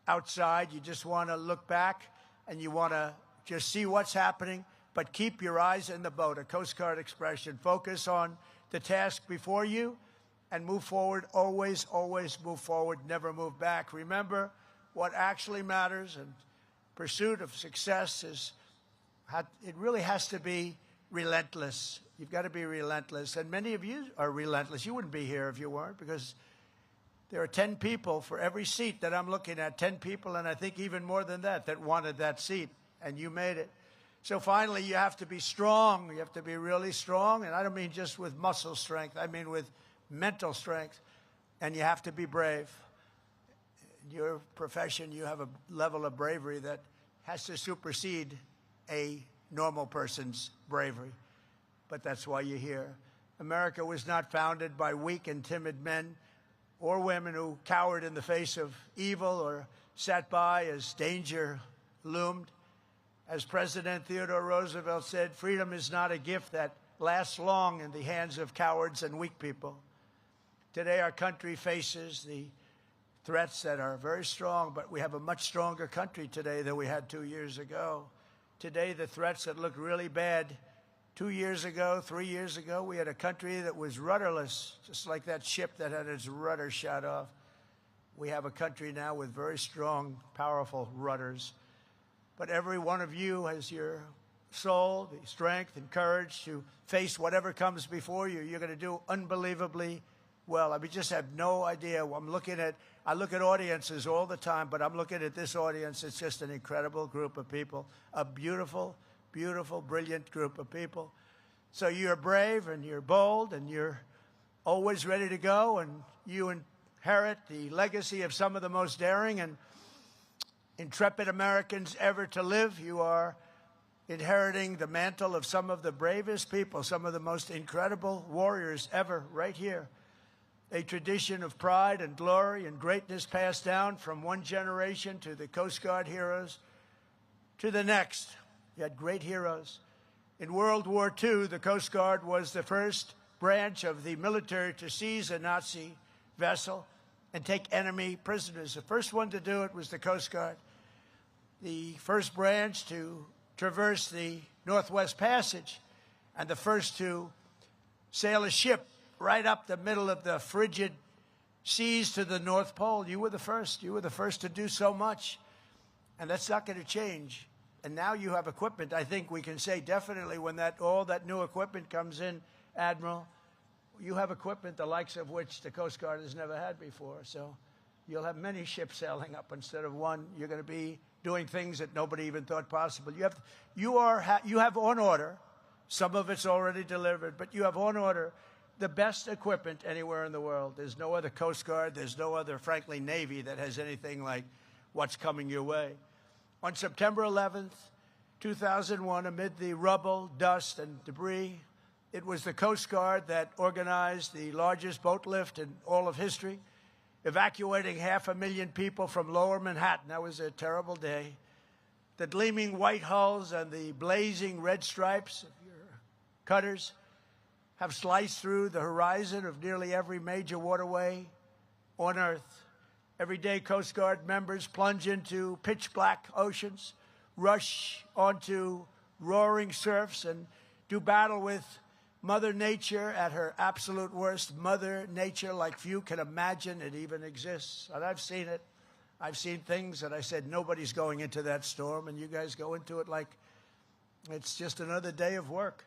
outside. You just want to look back and you want to just see what's happening, but keep your eyes in the boat, a Coast Guard expression. Focus on the task before you and move forward. Always, always move forward, never move back. Remember what actually matters, and pursuit of success it really has to be relentless. You've got to be relentless, and many of you are relentless. You wouldn't be here if you weren't, because There are 10 people for every seat that I'm looking at, 10 people, and I think even more than that, that wanted that seat, and you made it. So finally, you have to be strong. You have to be really strong, and I don't mean just with muscle strength. I mean with mental strength, and you have to be brave. In your profession, you have a level of bravery that has to supersede a normal person's bravery, but that's why you're here. America was not founded by weak and timid men or women who cowered in the face of evil or sat by as danger loomed. As President Theodore Roosevelt said, freedom is not a gift that lasts long in the hands of cowards and weak people. Today, our country faces the threats that are very strong, but we have a much stronger country today than we had 2 years ago. Today, the threats that look really bad 2 years ago, 3 years ago, we had a country that was rudderless, just like that ship that had its rudder shot off. We have a country now with very strong, powerful rudders. But every one of you has your soul, the strength and courage to face whatever comes before you. You're going to do unbelievably well. I mean, just have no idea. I look at audiences all the time, but I'm looking at this audience. It's just an incredible group of people, a beautiful, beautiful, brilliant group of people. So you're brave and you're bold and you're always ready to go, and you inherit the legacy of some of the most daring and intrepid Americans ever to live. You are inheriting the mantle of some of the bravest people, some of the most incredible warriors ever, right here. A tradition of pride and glory and greatness passed down from one generation to the Coast Guard heroes to the next. You had great heroes. In World War II, the Coast Guard was the first branch of the military to seize a Nazi vessel and take enemy prisoners. The first one to do it was the Coast Guard. The first branch to traverse the Northwest Passage, and the first to sail a ship right up the middle of the frigid seas to the North Pole. You were the first. You were the first to do so much, and that's not going to change. And now you have equipment. I think we can say definitely when all that new equipment comes in, Admiral, you have equipment the likes of which the Coast Guard has never had before. So you'll have many ships sailing up instead of one. You're going to be doing things that nobody even thought possible. You have on order. Some of it's already delivered, but you have on order the best equipment anywhere in the world. There's no other Coast Guard. There's no other, frankly, Navy that has anything like what's coming your way. On September 11th, 2001, amid the rubble, dust, and debris, it was the Coast Guard that organized the largest boat lift in all of history, evacuating 500,000 people from lower Manhattan. That was a terrible day. The gleaming white hulls and the blazing red stripes of your cutters have sliced through the horizon of nearly every major waterway on Earth. Every day, Coast Guard members plunge into pitch-black oceans, rush onto roaring surfs, and do battle with Mother Nature at her absolute worst. Mother Nature like few can imagine it even exists. And I've seen it. I've seen things that I said, nobody's going into that storm, and you guys go into it like it's just another day of work.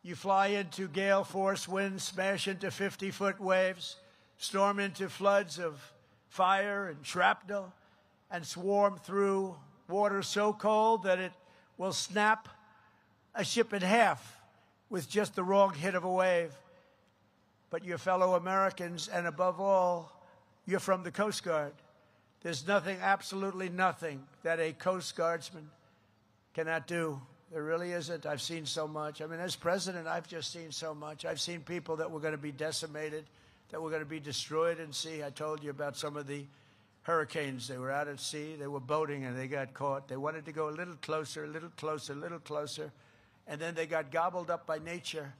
You fly into gale force winds, smash into 50-foot waves, storm into floods of fire and shrapnel, and swarm through water so cold that it will snap a ship in half with just the wrong hit of a wave. But your fellow Americans, and above all, you're from the Coast Guard. There's nothing, absolutely nothing, that a Coast Guardsman cannot do. There really isn't. I've seen so much. I mean, as president, I've just seen so much. I've seen people that were going to be decimated, that were going to be destroyed in sea. I told you about some of the hurricanes. They were out at sea. They were boating, and they got caught. They wanted to go a little closer, a little closer, a little closer, and then they got gobbled up by nature.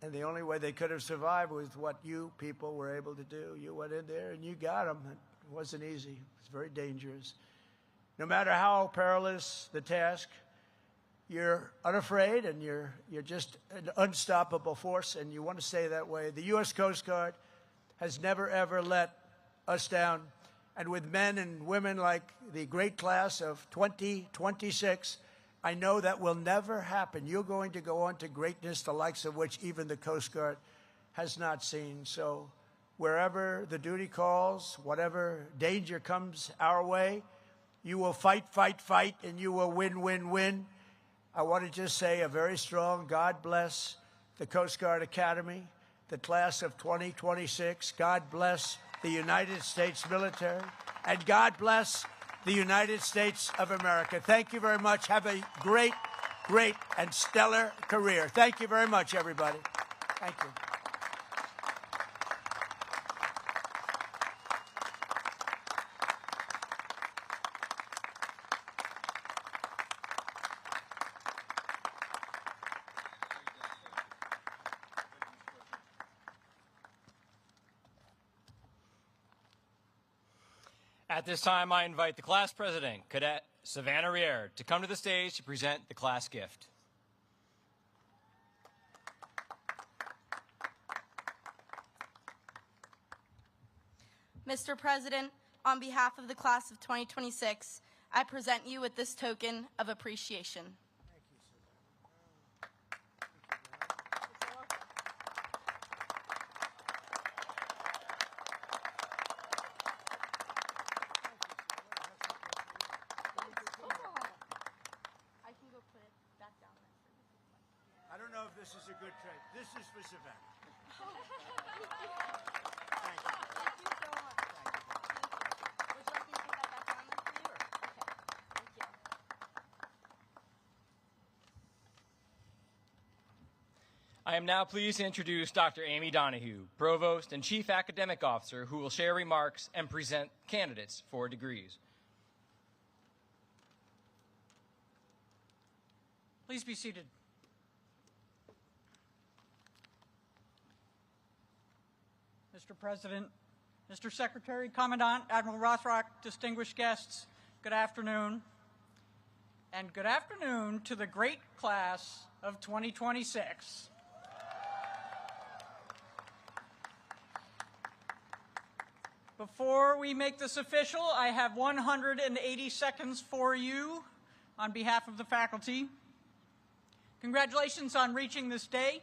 And the only way they could have survived was what you people were able to do. You went in there, and you got them. It wasn't easy. It was very dangerous. No matter how perilous the task, you're unafraid, and you're just an unstoppable force, and you want to stay that way. The U.S. Coast Guard has never, ever let us down. And with men and women like the great class of 2026, I know that will never happen. You're going to go on to greatness, the likes of which even the Coast Guard has not seen. So wherever the duty calls, whatever danger comes our way, you will fight, fight, fight, and you will win, win, win. I want to just say a very strong God bless the Coast Guard Academy, the class of 2026. God bless the United States military, and God bless the United States of America. Thank you very much. Have a great, great, and stellar career. Thank you very much, everybody. Thank you. At this time, I invite the class president, Cadet Savannah Rier, to come to the stage to present the class gift. Mr. President, on behalf of the class of 2026, I present you with this token of appreciation. I don't know if this is a good trade. This is for Savannah. Thank you. Thank you so much. Would you like me to put that back down there for you? Okay. Thank you. I am now pleased to introduce Dr. Amy Donahue, Provost and Chief Academic Officer, who will share remarks and present candidates for degrees. Please be seated. Mr. President, Mr. Secretary, Commandant, Admiral Rothrock, distinguished guests, good afternoon. And good afternoon to the great class of 2026. Before we make this official, I have 180 seconds for you on behalf of the faculty. Congratulations on reaching this day.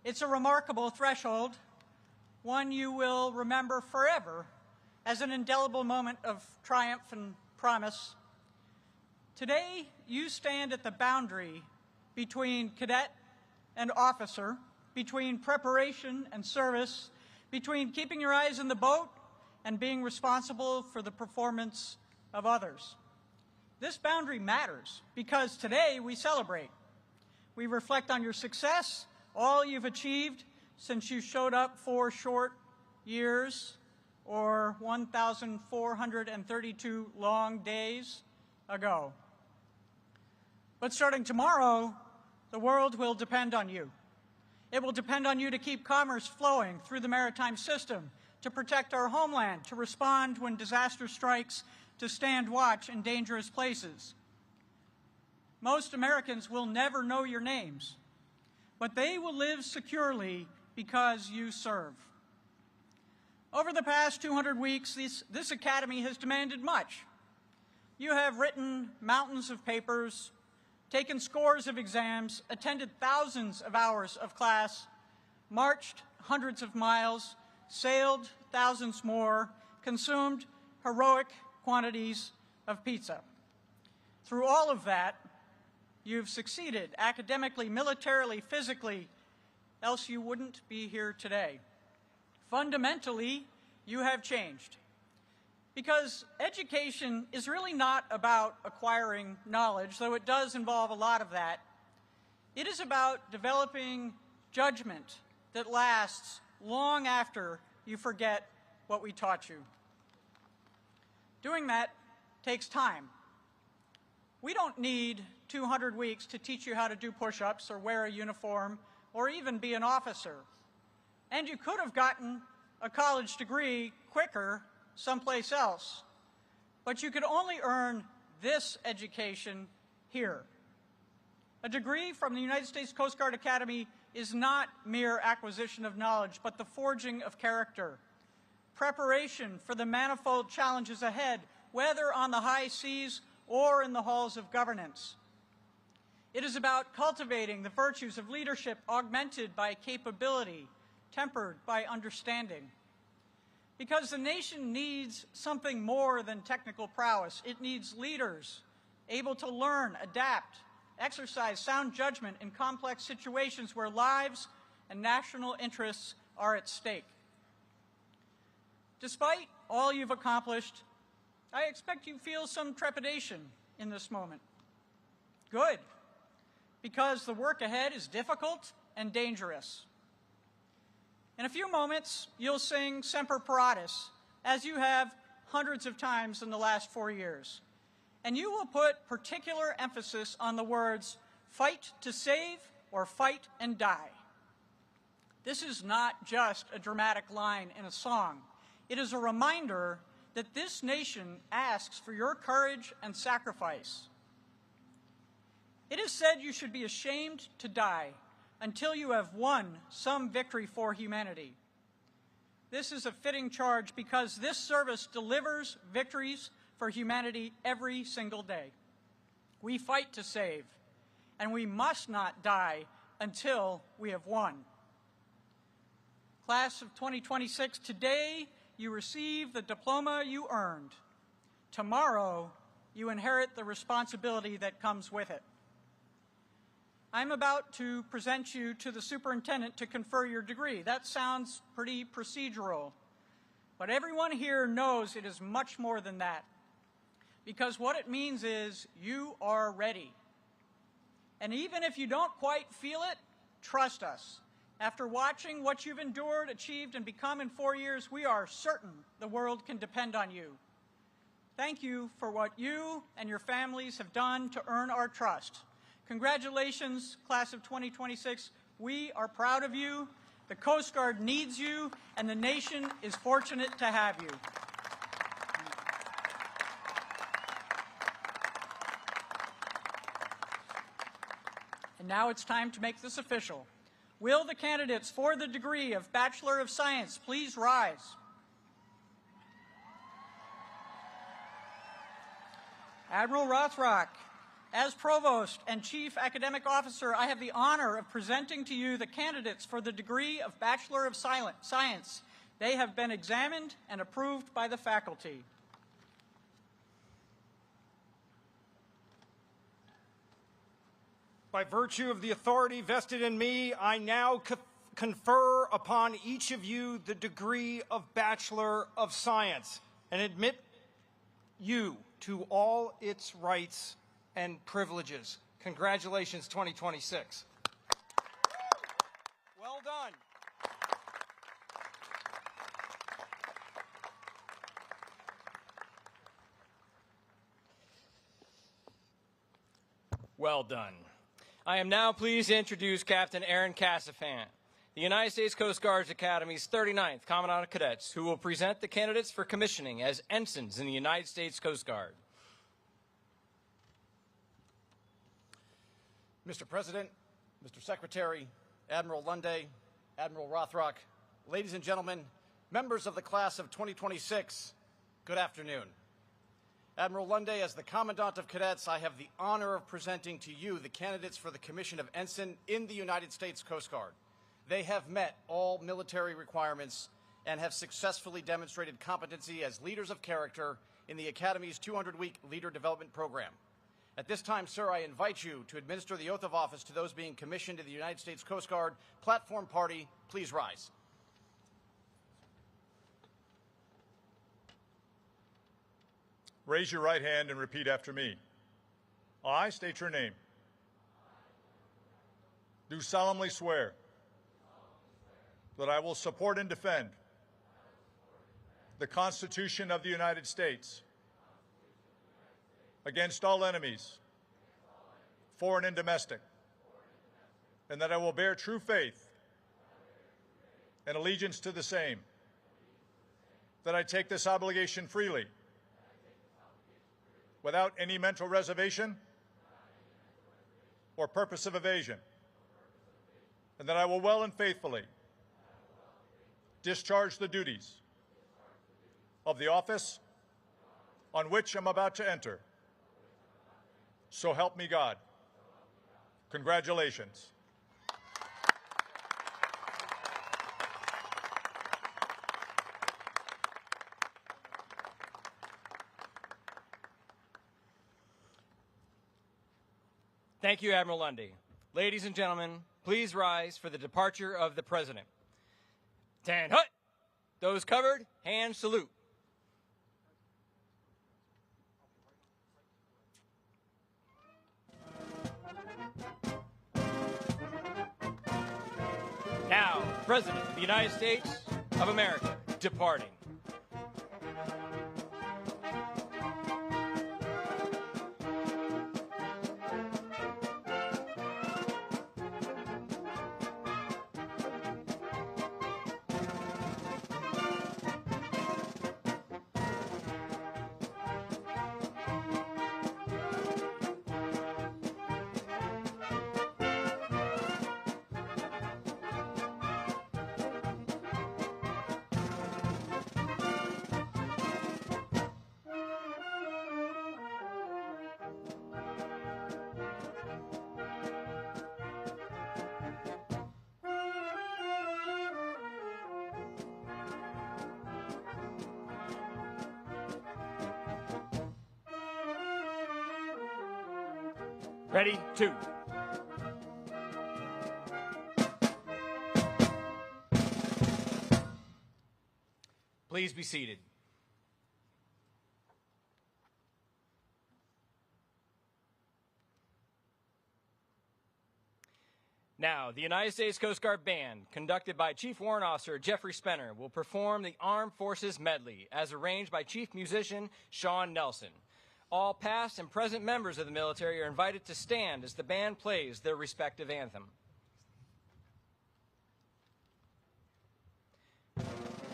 It's a remarkable threshold, one you will remember forever as an indelible moment of triumph and promise. Today, you stand at the boundary between cadet and officer, between preparation and service, between keeping your eyes in the boat and being responsible for the performance of others. This boundary matters because today we celebrate. We reflect on your success, all you've achieved since you showed up 4 short years or 1,432 long days ago. But starting tomorrow, the world will depend on you. It will depend on you to keep commerce flowing through the maritime system, to protect our homeland, to respond when disaster strikes, to stand watch in dangerous places. Most Americans will never know your names, but they will live securely because you serve. Over the past 200 weeks, this Academy has demanded much. You have written mountains of papers, taken scores of exams, attended thousands of hours of class, marched hundreds of miles, sailed thousands more, consumed heroic quantities of pizza. Through all of that, you've succeeded academically, militarily, physically, else you wouldn't be here today. Fundamentally, you have changed. Because education is really not about acquiring knowledge, though it does involve a lot of that. It is about developing judgment that lasts long after you forget what we taught you. Doing that takes time. We don't need 200 weeks to teach you how to do push-ups or wear a uniform or even be an officer. And you could have gotten a college degree quicker someplace else, but you could only earn this education here. A degree from the United States Coast Guard Academy is not mere acquisition of knowledge, but the forging of character, preparation for the manifold challenges ahead, whether on the high seas or in the halls of governance. It is about cultivating the virtues of leadership augmented by capability, tempered by understanding. Because the nation needs something more than technical prowess. It needs leaders able to learn, adapt, exercise sound judgment in complex situations where lives and national interests are at stake. Despite all you've accomplished, I expect you feel some trepidation in this moment. Good, because the work ahead is difficult and dangerous. In a few moments, you'll sing Semper Paratus, as you have hundreds of times in the last 4 years. And you will put particular emphasis on the words, fight to save or fight and die. This is not just a dramatic line in a song. It is a reminder that this nation asks for your courage and sacrifice. It is said you should be ashamed to die until you have won some victory for humanity. This is a fitting charge because this service delivers victories for humanity every single day. We fight to save, and we must not die until we have won. Class of 2026, today you receive the diploma you earned. Tomorrow, you inherit the responsibility that comes with it. I'm about to present you to the superintendent to confer your degree. That sounds pretty procedural, but everyone here knows it is much more than that, because what it means is you are ready. And even if you don't quite feel it, trust us. After watching what you've endured, achieved, and become in 4 years, we are certain the world can depend on you. Thank you for what you and your families have done to earn our trust. Congratulations, class of 2026. We are proud of you. The Coast Guard needs you, and the nation is fortunate to have you. And now it's time to make this official. Will the candidates for the degree of Bachelor of Science please rise? Admiral Rothrock, as Provost and Chief Academic Officer, I have the honor of presenting to you the candidates for the degree of Bachelor of Science. They have been examined and approved by the faculty. By virtue of the authority vested in me, I now confer upon each of you the degree of Bachelor of Science and admit you to all its rights and privileges. Congratulations, 2026. Well done. Well done. I am now pleased to introduce Captain Aaron Cassifant, the United States Coast Guard Academy's 39th Commandant of Cadets, who will present the candidates for commissioning as ensigns in the United States Coast Guard. Mr. President, Mr. Secretary, Admiral Lundy, Admiral Rothrock, ladies and gentlemen, members of the class of 2026, good afternoon. Admiral Lundy, as the Commandant of Cadets, I have the honor of presenting to you the candidates for the commission of ensign in the United States Coast Guard. They have met all military requirements and have successfully demonstrated competency as leaders of character in the Academy's 200-week leader development program. At this time, sir, I invite you to administer the oath of office to those being commissioned to the United States Coast Guard. Platform party, please rise. Raise your right hand and repeat after me. I state your name. Do solemnly swear that I will support and defend the Constitution of the United States against all enemies, foreign and domestic, and that I will bear true faith and allegiance to the same, that I take this obligation freely, without any mental reservation or purpose of evasion, and that I will well and faithfully discharge the duties of the office on which I'm about to enter. So help me God. Congratulations. Thank you, Admiral Lundy. Ladies and gentlemen, please rise for the departure of the President. Tan hut! Those covered, hand salute. Now, President of the United States of America, departing. Ready, two. Please be seated. Now, the United States Coast Guard Band, conducted by Chief Warrant Officer Jeffrey Spenner, will perform the Armed Forces Medley as arranged by Chief Musician Sean Nelson. All past and present members of the military are invited to stand as the band plays their respective anthem.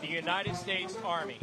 The United States Army.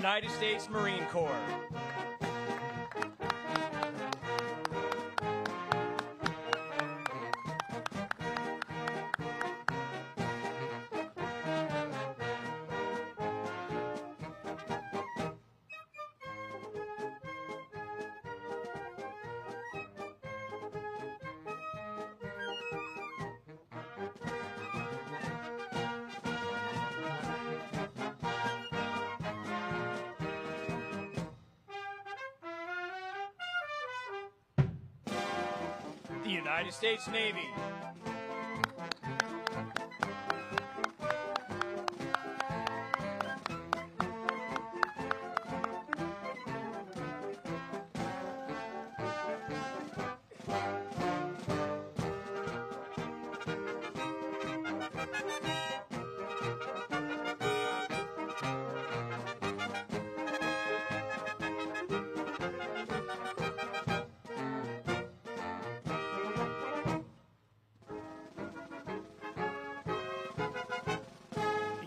United States Marine Corps. The United States Navy.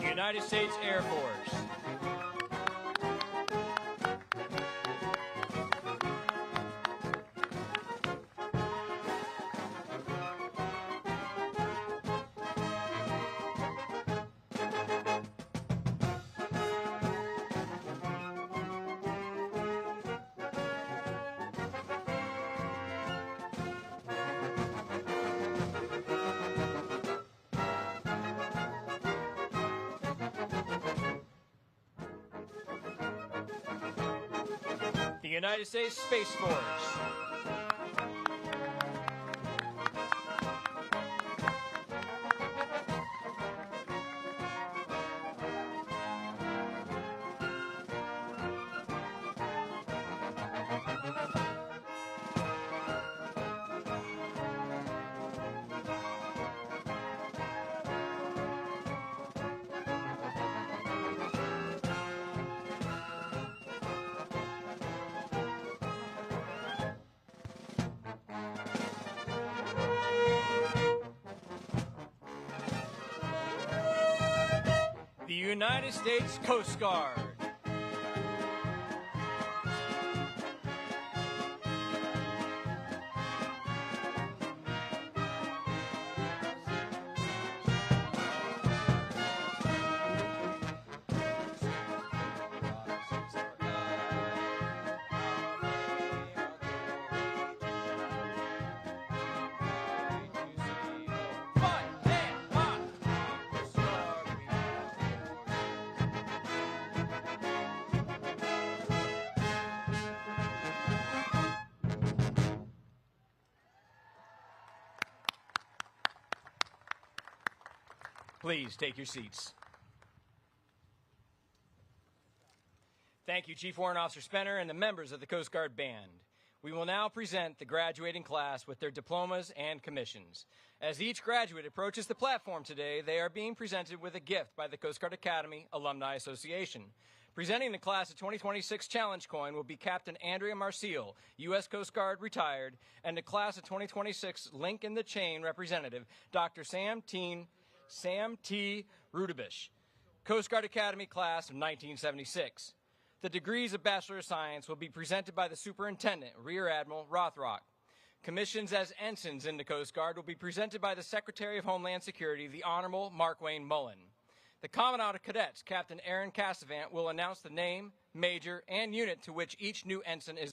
United States Air Force. The United States Space Force. United States Coast Guard. Please take your seats. Thank you, Chief Warrant Officer Spenner and the members of the Coast Guard Band. We will now present the graduating class with their diplomas and commissions. As each graduate approaches the platform today, they are being presented with a gift by the Coast Guard Academy Alumni Association. Presenting the Class of 2026 Challenge Coin will be Captain Andrea Marcial, U.S. Coast Guard retired, and the Class of 2026 Link in the Chain representative, Dr. Sam T. Rudebish, Coast Guard Academy Class of 1976. The degrees of Bachelor of Science will be presented by the Superintendent, Rear Admiral Rothrock. Commissions as ensigns in the Coast Guard will be presented by the Secretary of Homeland Security, the Honorable Mark Wayne Mullen. The Commandant of Cadets, Captain Aaron Cassavant, will announce the name, major, and unit to which each new ensign is